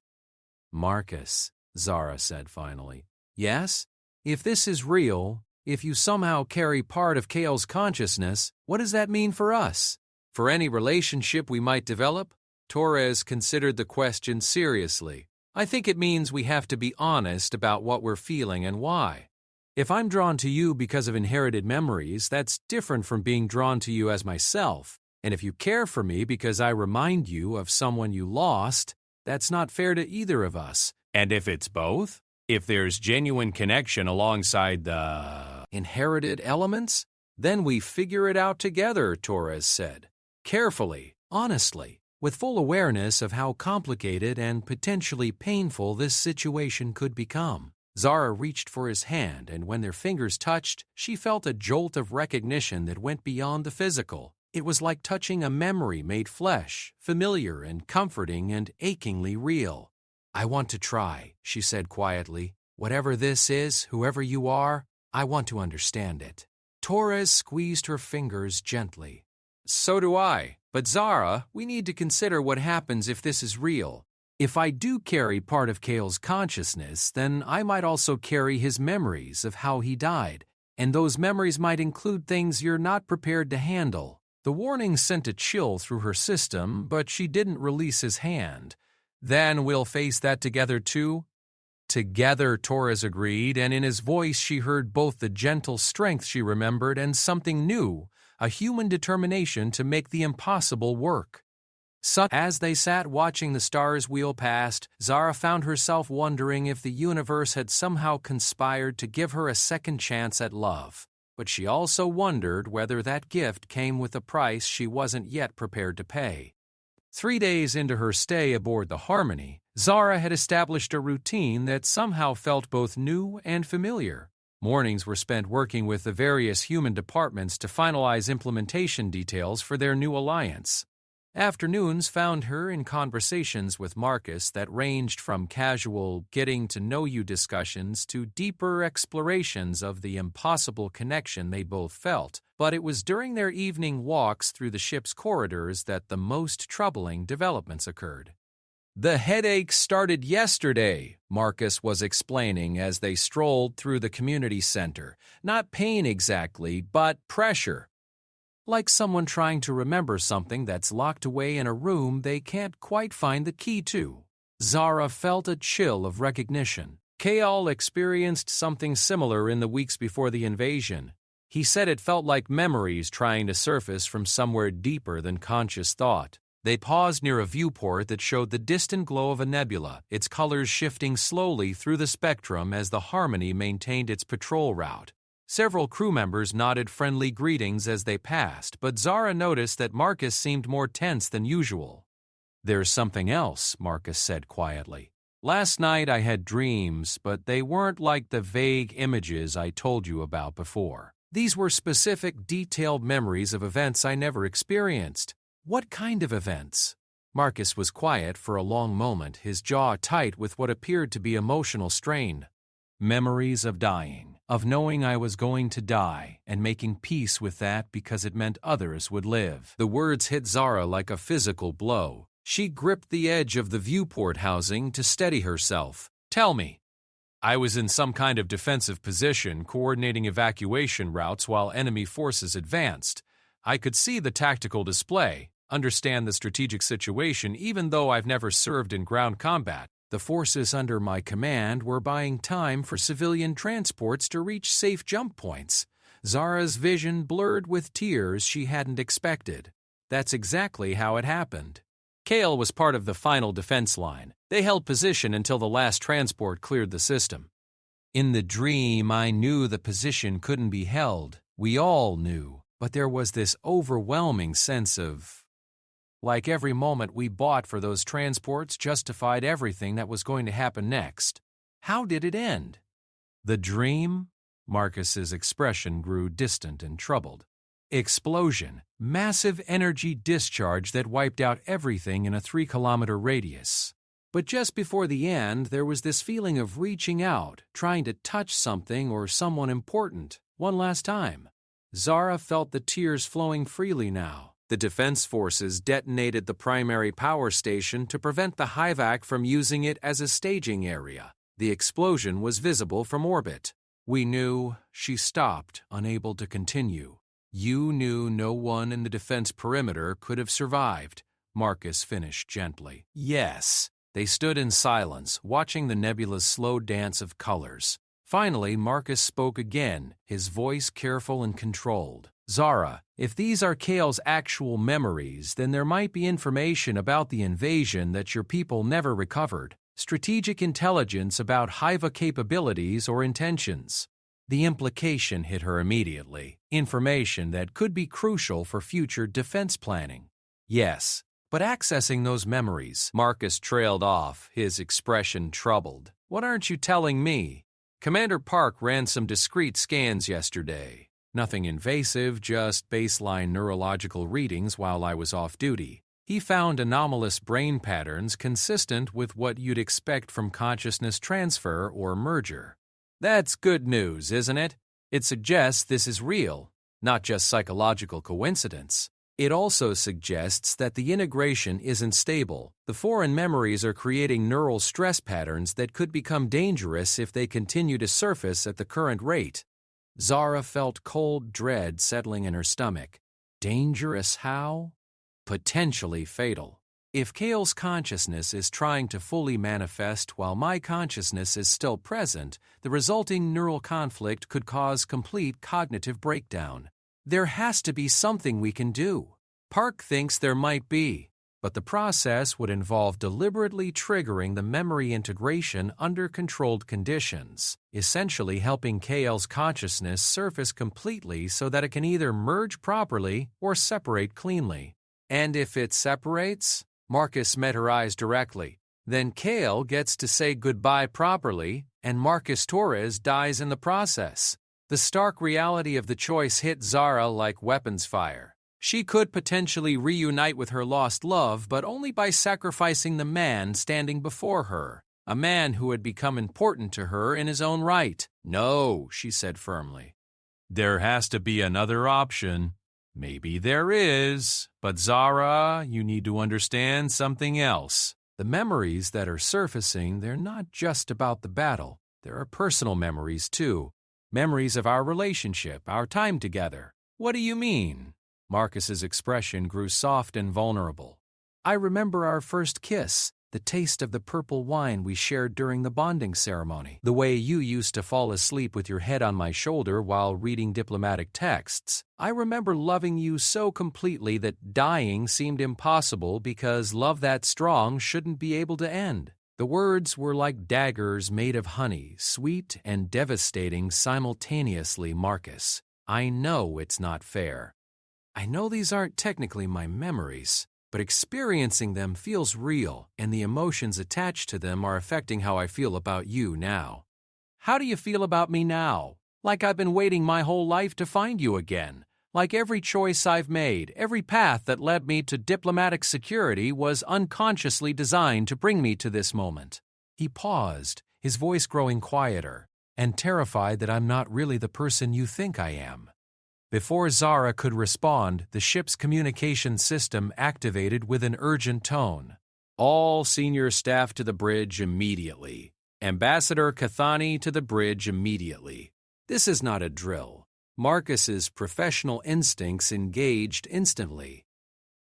Marcus, Zara said finally. Yes? If this is real, if you somehow carry part of Kale's consciousness, what does that mean for us? For any relationship we might develop? Torres considered the question seriously. I think it means we have to be honest about what we're feeling and why. If I'm drawn to you because of inherited memories, that's different from being drawn to you as myself. And if you care for me because I remind you of someone you lost, that's not fair to either of us. And if it's both? If there's genuine connection alongside the inherited elements? Then we figure it out together, Torres said. Carefully, honestly, with full awareness of how complicated and potentially painful this situation could become. Zara reached for his hand, and when their fingers touched, she felt a jolt of recognition that went beyond the physical. It was like touching a memory made flesh, familiar and comforting and achingly real. I want to try, she said quietly. Whatever this is, whoever you are, I want to understand it. Torres squeezed her fingers gently. So do I. But Zara, we need to consider what happens if this is real. If I do carry part of Kale's consciousness, then I might also carry his memories of how he died. And those memories might include things you're not prepared to handle. The warning sent a chill through her system, but she didn't release his hand. "Then we'll face that together too?" "Together," Torres agreed, and in his voice she heard both the gentle strength she remembered and something new, a human determination to make the impossible work. As they sat watching the stars wheel past, Zara found herself wondering if the universe had somehow conspired to give her a second chance at love. But she also wondered whether that gift came with a price she wasn't yet prepared to pay. 3 days into her stay aboard the Harmony, Zara had established a routine that somehow felt both new and familiar. Mornings were spent working with the various human departments to finalize implementation details for their new alliance. Afternoons found her in conversations with Marcus that ranged from casual getting-to-know-you discussions to deeper explorations of the impossible connection they both felt, but it was during their evening walks through the ship's corridors that the most troubling developments occurred. "The headache started yesterday," Marcus was explaining as they strolled through the community center. "Not pain exactly, but pressure. Like someone trying to remember something that's locked away in a room they can't quite find the key to." Zara felt a chill of recognition. Kaal experienced something similar in the weeks before the invasion. He said it felt like memories trying to surface from somewhere deeper than conscious thought. They paused near a viewport that showed the distant glow of a nebula, its colors shifting slowly through the spectrum as the Harmony maintained its patrol route. Several crew members nodded friendly greetings as they passed, but Zara noticed that Marcus seemed more tense than usual. "There's something else," Marcus said quietly. "Last night I had dreams, but they weren't like the vague images I told you about before. These were specific, detailed memories of events I never experienced." "What kind of events?" Marcus was quiet for a long moment, his jaw tight with what appeared to be emotional strain. "Memories of dying, of knowing I was going to die and making peace with that because it meant others would live." The words hit Zara like a physical blow. She gripped the edge of the viewport housing to steady herself. "Tell me." "I was in some kind of defensive position, coordinating evacuation routes while enemy forces advanced. I could see the tactical display, understand the strategic situation even though I've never served in ground combat. The forces under my command were buying time for civilian transports to reach safe jump points." Zara's vision blurred with tears she hadn't expected. That's exactly how it happened. Kaal was part of the final defense line. They held position until the last transport cleared the system. "In the dream, I knew the position couldn't be held. We all knew. But there was this overwhelming sense of... like every moment we bought for those transports justified everything that was going to happen next. How did it end?" "The dream?" Marcus's expression grew distant and troubled. "Explosion. Massive energy discharge that wiped out everything in a 3-kilometer radius. But just before the end, there was this feeling of reaching out, trying to touch something or someone important, one last time." Zara felt the tears flowing freely now. The defense forces detonated the primary power station to prevent the HIVAC from using it as a staging area. The explosion was visible from orbit. "We knew." She stopped, unable to continue. "You knew no one in the defense perimeter could have survived," Marcus finished gently. "Yes." They stood in silence, watching the nebula's slow dance of colors. Finally, Marcus spoke again, his voice careful and controlled. "Zara, if these are Kaal's actual memories, then there might be information about the invasion that your people never recovered. Strategic intelligence about HIVA capabilities or intentions." The implication hit her immediately. Information that could be crucial for future defense planning. "Yes, but accessing those memories," Marcus trailed off, his expression troubled. "What aren't you telling me?" "Commander Park ran some discrete scans yesterday. Nothing invasive, just baseline neurological readings while I was off duty. He found anomalous brain patterns consistent with what you'd expect from consciousness transfer or merger." "That's good news, isn't it? It suggests this is real, not just psychological coincidence. It also suggests that the integration isn't stable. The foreign memories are creating neural stress patterns that could become dangerous if they continue to surface at the current rate." Zara felt cold dread settling in her stomach. Dangerous how? Potentially fatal. If Kale's consciousness is trying to fully manifest while my consciousness is still present, the resulting neural conflict could cause complete cognitive breakdown. There has to be something we can do. Park thinks there might be, but the process would involve deliberately triggering the memory integration under controlled conditions, essentially helping Kale's consciousness surface completely so that it can either merge properly or separate cleanly. And if it separates, Marcus met her eyes directly. Then Kale gets to say goodbye properly, and Marcus Torres dies in the process. The stark reality of the choice hit Zara like weapons fire. She could potentially reunite with her lost love, but only by sacrificing the man standing before her, a man who had become important to her in his own right. No, she said firmly. There has to be another option. Maybe there is, but Zara, you need to understand something else. The memories that are surfacing, they're not just about the battle. There are personal memories, too. Memories of our relationship, our time together. What do you mean? Marcus's expression grew soft and vulnerable. I remember our first kiss, the taste of the purple wine we shared during the bonding ceremony, the way you used to fall asleep with your head on my shoulder while reading diplomatic texts. I remember loving you so completely that dying seemed impossible because love that strong shouldn't be able to end. The words were like daggers made of honey, sweet and devastating simultaneously, Marcus. I know it's not fair. I know these aren't technically my memories, but experiencing them feels real, and the emotions attached to them are affecting how I feel about you now. How do you feel about me now? Like I've been waiting my whole life to find you again. Like every choice I've made, every path that led me to diplomatic security was unconsciously designed to bring me to this moment. He paused, his voice growing quieter, and terrified that I'm not really the person you think I am. Before Zara could respond, the ship's communication system activated with an urgent tone. All senior staff to the bridge immediately. Ambassador Kathani to the bridge immediately. This is not a drill. Marcus's professional instincts engaged instantly.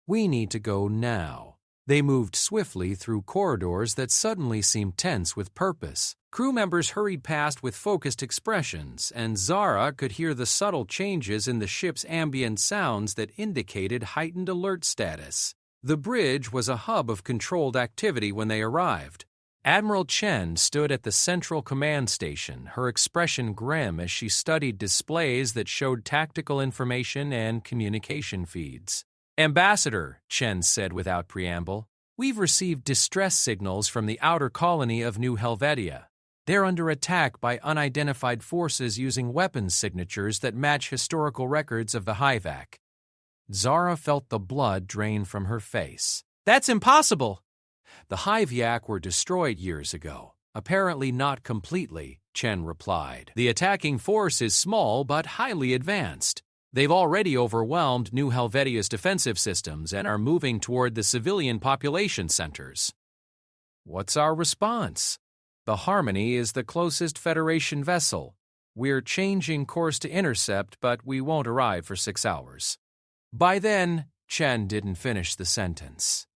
We need to go now. They moved swiftly through corridors that suddenly seemed tense with purpose. Crew members hurried past with focused expressions, and Zara could hear the subtle changes in the ship's ambient sounds that indicated heightened alert status. The bridge was a hub of controlled activity when they arrived. Admiral Chen stood at the central command station, her expression grim as she studied displays that showed tactical information and communication feeds. Ambassador, Chen said without preamble, we've received distress signals from the outer colony of New Helvetia. They're under attack by unidentified forces using weapons signatures that match historical records of the HFY. Zara felt the blood drain from her face. That's impossible! The HFY were destroyed years ago. Apparently not completely, Chen replied. The attacking force is small but highly advanced. They've already overwhelmed New Helvetia's defensive systems and are moving toward the civilian population centers. What's our response? The Harmony is the closest Federation vessel. We're changing course to intercept, but we won't arrive for 6 hours. By then, Chen didn't finish the sentence.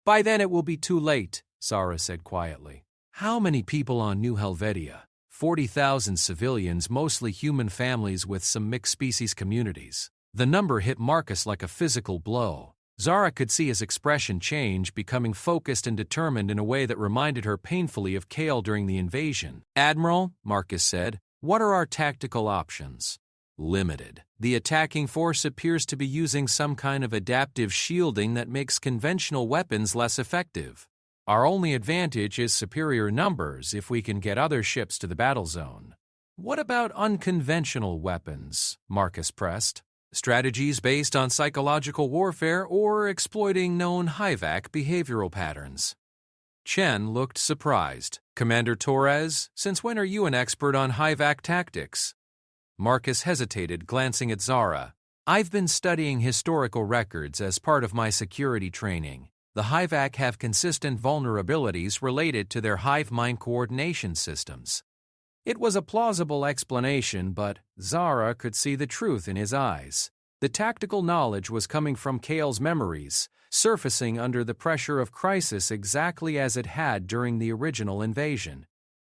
By then it will be too late, Zara said quietly. How many people on New Helvetia? 40,000 civilians, mostly human families with some mixed-species communities. The number hit Marcus like a physical blow. Zara could see his expression change, becoming focused and determined in a way that reminded her painfully of Kale during the invasion. Admiral, Marcus said, what are our tactical options? Limited. The attacking force appears to be using some kind of adaptive shielding that makes conventional weapons less effective. Our only advantage is superior numbers if we can get other ships to the battle zone. What about unconventional weapons? Marcus pressed. Strategies based on psychological warfare or exploiting known HFY behavioral patterns. Chen looked surprised. Commander Torres, since when are you an expert on HFY tactics? Marcus hesitated, glancing at Zara. I've been studying historical records as part of my security training. The HFY have consistent vulnerabilities related to their hive mind coordination systems. It was a plausible explanation, but Zara could see the truth in his eyes. The tactical knowledge was coming from Kale's memories, surfacing under the pressure of crisis exactly as it had during the original invasion.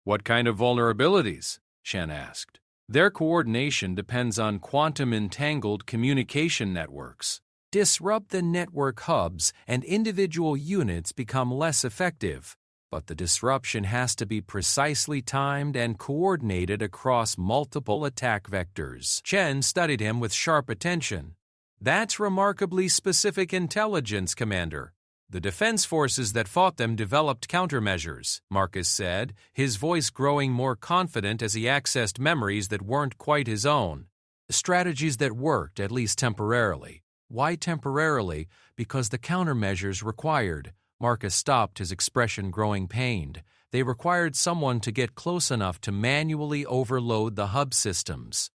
What kind of vulnerabilities? Chen asked. Their coordination depends on quantum-entangled communication networks. Disrupt the network hubs and individual units become less effective, but the disruption has to be precisely timed and coordinated across multiple attack vectors. Chen studied him with sharp attention. That's remarkably specific intelligence, Commander. The defense forces that fought them developed countermeasures, Marcus said, his voice growing more confident as he accessed memories that weren't quite his own. Strategies that worked, at least temporarily. Why temporarily? Because the countermeasures required. Marcus stopped, his expression growing pained. They required someone to get close enough to manually overload the hub systems.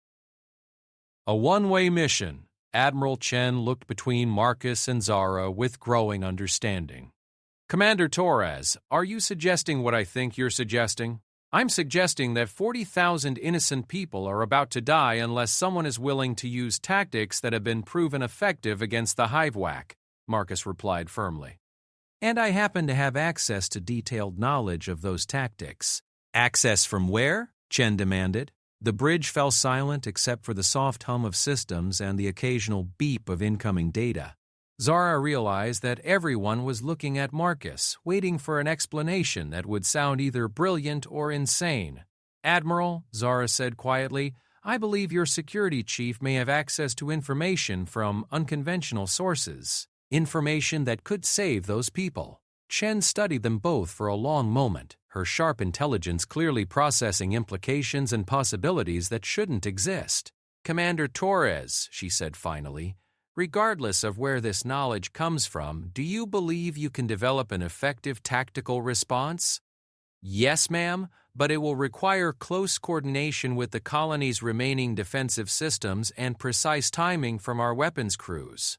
A one-way mission. Admiral Chen looked between Marcus and Zara with growing understanding. Commander Torres, are you suggesting what I think you're suggesting? I'm suggesting that 40,000 innocent people are about to die unless someone is willing to use tactics that have been proven effective against the Hivewhack, Marcus replied firmly. And I happen to have access to detailed knowledge of those tactics. Access from where? Chen demanded. The bridge fell silent except for the soft hum of systems and the occasional beep of incoming data. Zara realized that everyone was looking at Marcus, waiting for an explanation that would sound either brilliant or insane. Admiral, Zara said quietly, I believe your security chief may have access to information from unconventional sources. Information that could save those people. Chen studied them both for a long moment, her sharp intelligence clearly processing implications and possibilities that shouldn't exist. Commander Torres, she said finally, regardless of where this knowledge comes from, do you believe you can develop an effective tactical response? Yes, ma'am, but it will require close coordination with the colony's remaining defensive systems and precise timing from our weapons crews.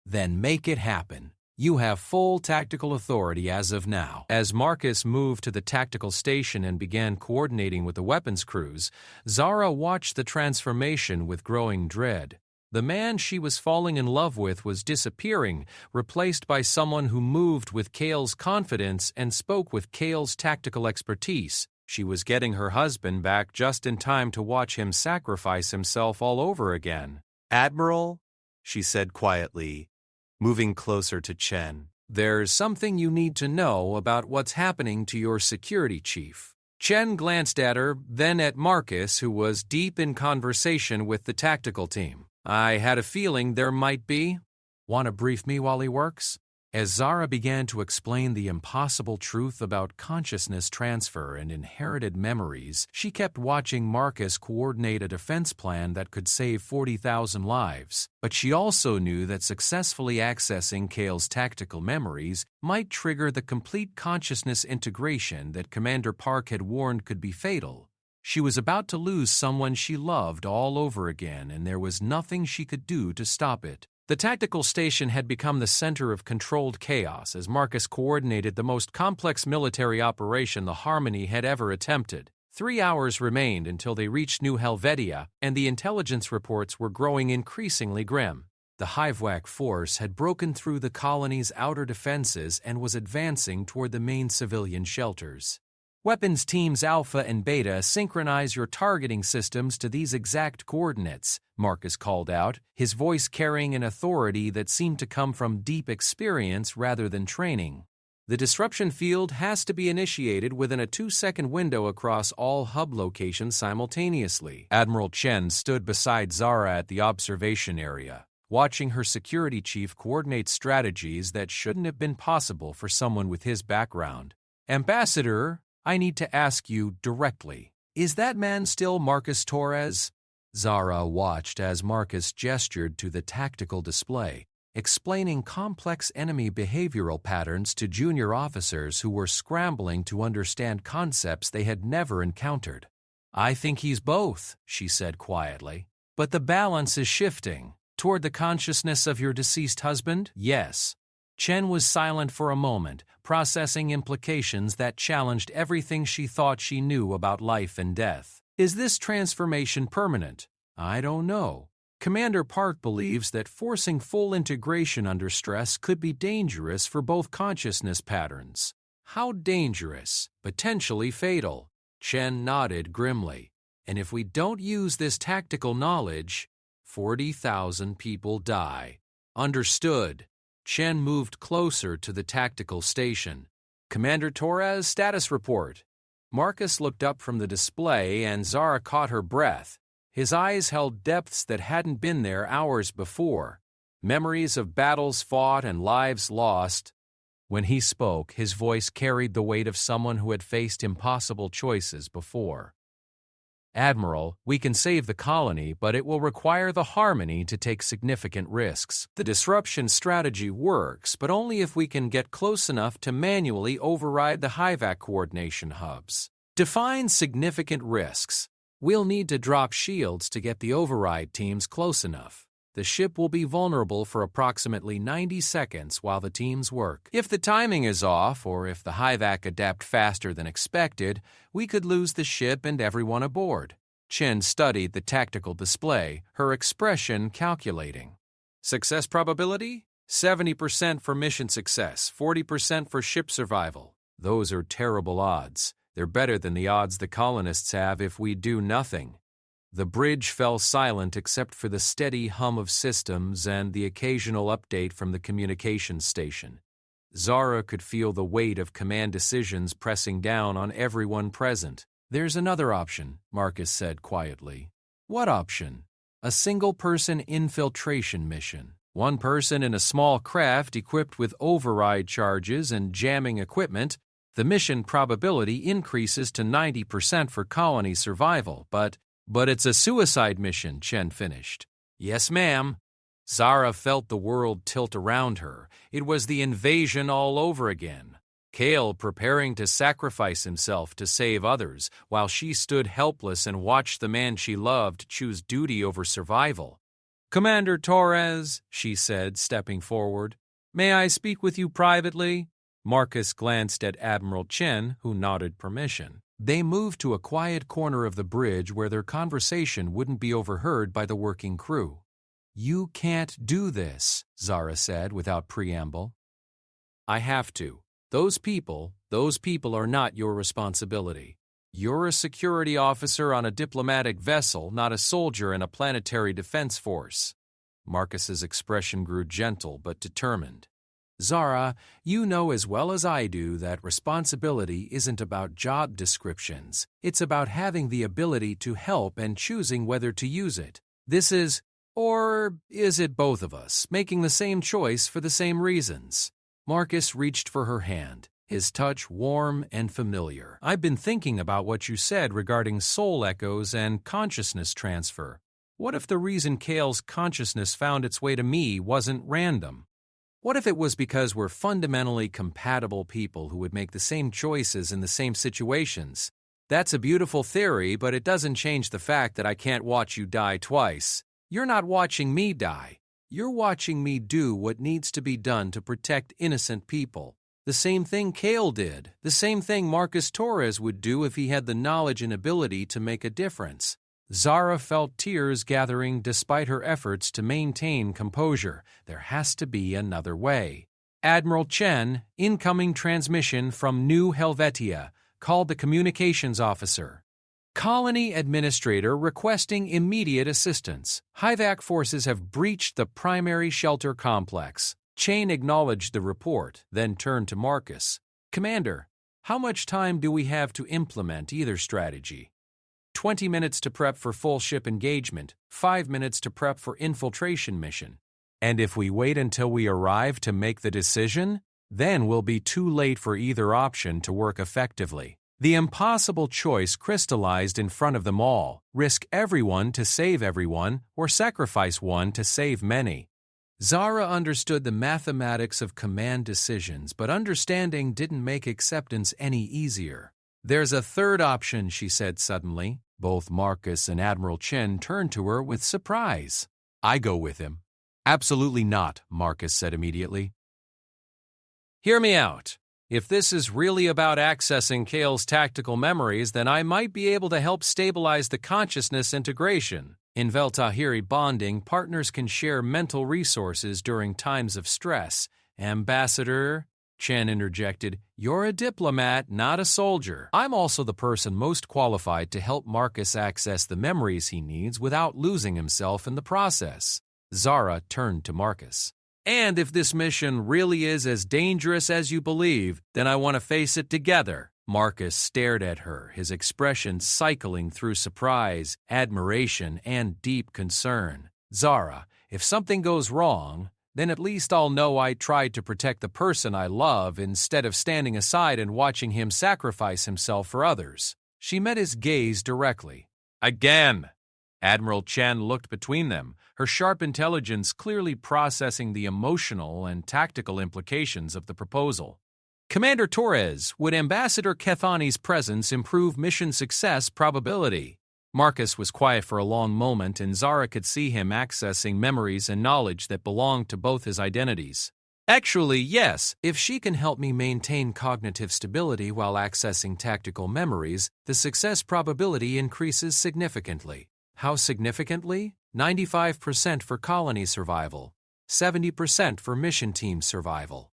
Then make it happen. You have full tactical authority as of now. As Marcus moved to the tactical station and began coordinating with the weapons crews, Zara watched the transformation with growing dread. The man she was falling in love with was disappearing, replaced by someone who moved with Kale's confidence and spoke with Kale's tactical expertise. She was getting her husband back just in time to watch him sacrifice himself all over again. Admiral, she said quietly, moving closer to Chen. There's something you need to know about what's happening to your security chief. Chen glanced at her, then at Marcus, who was deep in conversation with the tactical team. I had a feeling there might be. Want to brief me while he works? As Zara began to explain the impossible truth about consciousness transfer and inherited memories, she kept watching Marcus coordinate a defense plan that could save 40,000 lives. But she also knew that successfully accessing Kale's tactical memories might trigger the complete consciousness integration that Commander Park had warned could be fatal. She was about to lose someone she loved all over again, and there was nothing she could do to stop it. The tactical station had become the center of controlled chaos as Marcus coordinated the most complex military operation the Harmony had ever attempted. 3 hours remained until they reached New Helvetia, and the intelligence reports were growing increasingly grim. The Hivewhack force had broken through the colony's outer defenses and was advancing toward the main civilian shelters. Weapons teams Alpha and Beta synchronize your targeting systems to these exact coordinates, Marcus called out, his voice carrying an authority that seemed to come from deep experience rather than training. The disruption field has to be initiated within a 2-second window across all hub locations simultaneously. Admiral Chen stood beside Zara at the observation area, watching her security chief coordinate strategies that shouldn't have been possible for someone with his background. Ambassador, I need to ask you directly, is that man still Marcus Torres? Zara watched as Marcus gestured to the tactical display, explaining complex enemy behavioral patterns to junior officers who were scrambling to understand concepts they had never encountered. I think he's both, she said quietly. But the balance is shifting. Toward the consciousness of your deceased husband? Yes. Chen was silent for a moment, processing implications that challenged everything she thought she knew about life and death. Is this transformation permanent? I don't know. Commander Park believes that forcing full integration under stress could be dangerous for both consciousness patterns. How dangerous? Potentially fatal. Chen nodded grimly. And if we don't use this tactical knowledge, 40,000 people die. Understood. Chen moved closer to the tactical station. Commander Torres, status report. Marcus looked up from the display and Zara caught her breath. His eyes held depths that hadn't been there hours before. Memories of battles fought and lives lost. When he spoke, his voice carried the weight of someone who had faced impossible choices before. Admiral, we can save the colony, but it will require the Harmony to take significant risks. The disruption strategy works, but only if we can get close enough to manually override the HIVAC coordination hubs. Define significant risks. We'll need to drop shields to get the override teams close enough. The ship will be vulnerable for approximately 90 seconds while the teams work. If the timing is off, or if the HIVAC adapt faster than expected, we could lose the ship and everyone aboard. Chen studied the tactical display, her expression calculating. Success probability? 70% for mission success, 40% for ship survival. Those are terrible odds. They're better than the odds the colonists have if we do nothing. The bridge fell silent except for the steady hum of systems and the occasional update from the communications station. Zara could feel the weight of command decisions pressing down on everyone present. There's another option, Marcus said quietly. What option? A single-person infiltration mission. One person in a small craft equipped with override charges and jamming equipment. The mission probability increases to 90% for colony survival, but it's a suicide mission, Chen finished. Yes, ma'am. Zara felt the world tilt around her. It was the invasion all over again. Kale preparing to sacrifice himself to save others, while she stood helpless and watched the man she loved choose duty over survival. Commander Torres, she said, stepping forward, may I speak with you privately? Marcus glanced at Admiral Chen, who nodded permission. They moved to a quiet corner of the bridge where their conversation wouldn't be overheard by the working crew. You can't do this, Zara said without preamble. I have to. Those people are not your responsibility. You're a security officer on a diplomatic vessel, not a soldier in a planetary defense force. Marcus's expression grew gentle but determined. Zara, you know as well as I do that responsibility isn't about job descriptions. It's about having the ability to help and choosing whether to use it. This is, or is it both of us, making the same choice for the same reasons? Marcus reached for her hand, his touch warm and familiar. I've been thinking about what you said regarding soul echoes and consciousness transfer. What if the reason Kale's consciousness found its way to me wasn't random? What if it was because we're fundamentally compatible people who would make the same choices in the same situations? That's a beautiful theory, but it doesn't change the fact that I can't watch you die twice. You're not watching me die. You're watching me do what needs to be done to protect innocent people. The same thing Kale did, the same thing Marcus Torres would do if he had the knowledge and ability to make a difference. Zara felt tears gathering despite her efforts to maintain composure. There has to be another way. Admiral Chen, incoming transmission from New Helvetia, called the communications officer. Colony administrator requesting immediate assistance. HIVAC forces have breached the primary shelter complex. Chain acknowledged the report, then turned to Marcus. Commander, how much time do we have to implement either strategy? 20 minutes to prep for full ship engagement, 5 minutes to prep for infiltration mission. And if we wait until we arrive to make the decision, then we'll be too late for either option to work effectively. The impossible choice crystallized in front of them all: risk everyone to save everyone, or sacrifice one to save many. Zara understood the mathematics of command decisions, but understanding didn't make acceptance any easier. There's a third option, she said suddenly. Both Marcus and Admiral Chen turned to her with surprise. I go with him. Absolutely not, Marcus said immediately. Hear me out. If this is really about accessing Kale's tactical memories, then I might be able to help stabilize the consciousness integration. In Veltahiri bonding, partners can share mental resources during times of stress. Ambassador, Chen interjected, you're a diplomat, not a soldier. I'm also the person most qualified to help Marcus access the memories he needs without losing himself in the process. Zara turned to Marcus. And if this mission really is as dangerous as you believe, then I want to face it together. Marcus stared at her, his expression cycling through surprise, admiration, and deep concern. Zara, if something goes wrong, then at least I'll know I tried to protect the person I love instead of standing aside and watching him sacrifice himself for others. She met his gaze directly. Again! Admiral Chen looked between them, her sharp intelligence clearly processing the emotional and tactical implications of the proposal. Commander Torres, would Ambassador Kethani's presence improve mission success probability? Marcus was quiet for a long moment, and Zara could see him accessing memories and knowledge that belonged to both his identities. Actually, yes. If she can help me maintain cognitive stability while accessing tactical memories, the success probability increases significantly. How significantly? 95% for colony survival, 70% for mission team survival.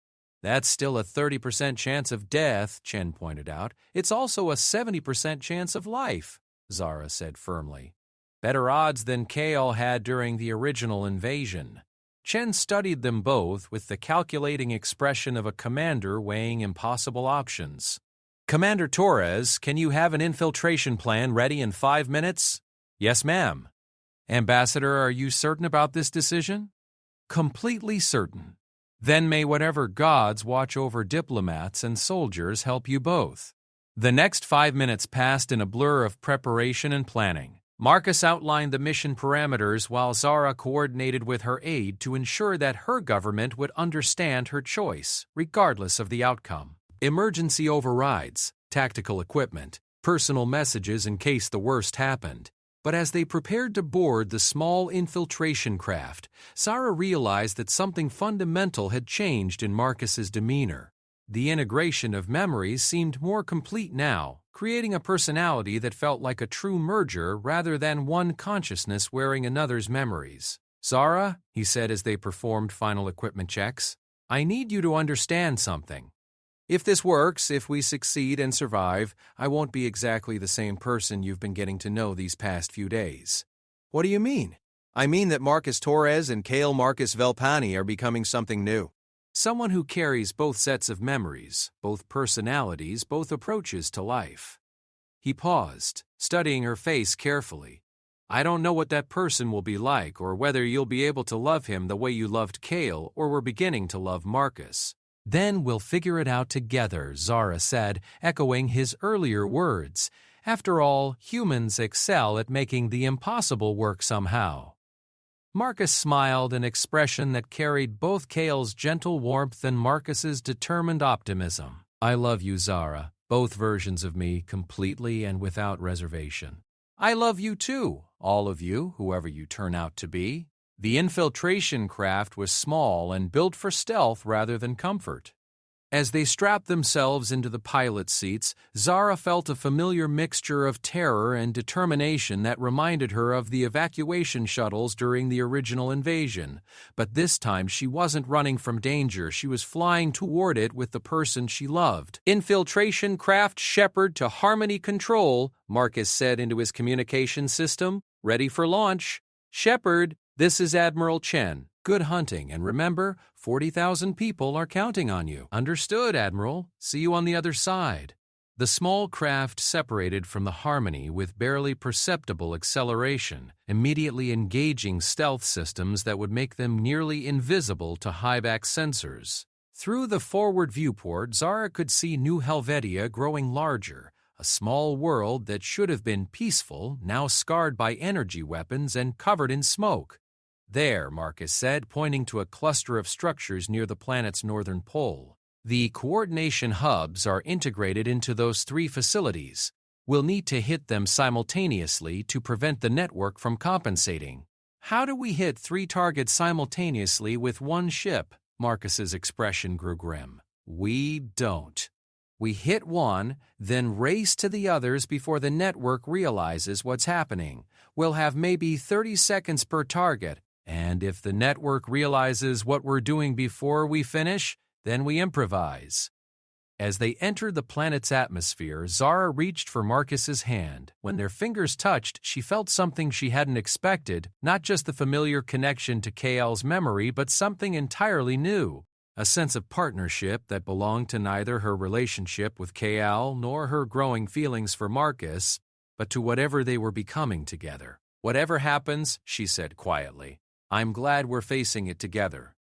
That's still a 30% chance of death, Chen pointed out. It's also a 70% chance of life, Zara said firmly. Better odds than Kale had during the original invasion. Chen studied them both with the calculating expression of a commander weighing impossible options. Commander Torres, can you have an infiltration plan ready in 5 minutes? Yes, ma'am. Ambassador, are you certain about this decision? Completely certain. Then may whatever gods watch over diplomats and soldiers help you both. The next 5 minutes passed in a blur of preparation and planning. Marcus outlined the mission parameters while Zara coordinated with her aide to ensure that her government would understand her choice, regardless of the outcome. Emergency overrides, tactical equipment, personal messages in case the worst happened. But as they prepared to board the small infiltration craft, Zara realized that something fundamental had changed in Marcus's demeanor. The integration of memories seemed more complete now, creating a personality that felt like a true merger rather than one consciousness wearing another's memories. Zara, he said as they performed final equipment checks, I need you to understand something. If this works, if we succeed and survive, I won't be exactly the same person you've been getting to know these past few days. What do you mean? I mean that Marcus Torres and Kale Marcus Velpani are becoming something new. Someone who carries both sets of memories, both personalities, both approaches to life. He paused, studying her face carefully. I don't know what that person will be like or whether you'll be able to love him the way you loved Kale or were beginning to love Marcus. Then we'll figure it out together, Zara said, echoing his earlier words. After all, humans excel at making the impossible work somehow. Marcus smiled, an expression that carried both Kale's gentle warmth and Marcus's determined optimism. I love you, Zara, both versions of me, completely and without reservation. I love you too, all of you, whoever you turn out to be. The infiltration craft was small and built for stealth rather than comfort. As they strapped themselves into the pilot seats, Zara felt a familiar mixture of terror and determination that reminded her of the evacuation shuttles during the original invasion. But this time she wasn't running from danger, she was flying toward it with the person she loved. Infiltration craft Shepard to Harmony Control, Marcus said into his communication system. Ready for launch. Shepard, this is Admiral Chen. Good hunting, and remember, 40,000 people are counting on you. Understood, Admiral. See you on the other side. The small craft separated from the Harmony with barely perceptible acceleration, immediately engaging stealth systems that would make them nearly invisible to high-back sensors. Through the forward viewport, Zara could see New Helvetia growing larger, a small world that should have been peaceful, now scarred by energy weapons and covered in smoke. There, Marcus said, pointing to a cluster of structures near the planet's northern pole. The coordination hubs are integrated into those 3 facilities. We'll need to hit them simultaneously to prevent the network from compensating. How do we hit 3 targets simultaneously with one ship? Marcus's expression grew grim. We don't. We hit one, then race to the others before the network realizes what's happening. We'll have maybe 30 seconds per target, and if the network realizes what we're doing before we finish, then we improvise." As they entered the planet's atmosphere, Zara reached for Marcus's hand. When their fingers touched, she felt something she hadn't expected, not just the familiar connection to KL's memory, but something entirely new. A sense of partnership that belonged to neither her relationship with KL nor her growing feelings for Marcus, but to whatever they were becoming together. "Whatever happens," she said quietly, "I'm glad we're facing it together."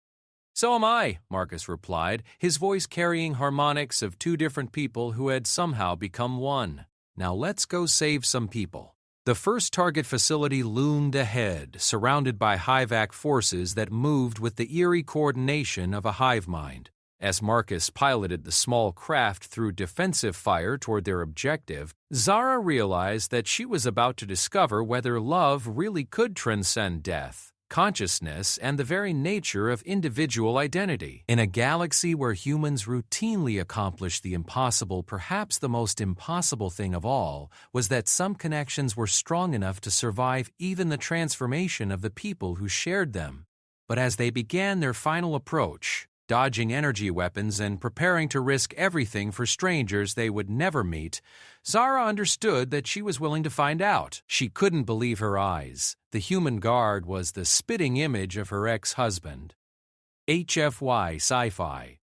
"So am I," Marcus replied, his voice carrying harmonics of two different people who had somehow become one. "Now let's go save some people." The first target facility loomed ahead, surrounded by HIVAC forces that moved with the eerie coordination of a hive mind. As Marcus piloted the small craft through defensive fire toward their objective, Zara realized that she was about to discover whether love really could transcend death, consciousness, and the very nature of individual identity. In a galaxy where humans routinely accomplish the impossible, perhaps the most impossible thing of all was that some connections were strong enough to survive even the transformation of the people who shared them. But as they began their final approach, dodging energy weapons and preparing to risk everything for strangers they would never meet, Zara understood that she was willing to find out. She couldn't believe her eyes. The human guard was the spitting image of her ex-husband. HFY Sci-Fi,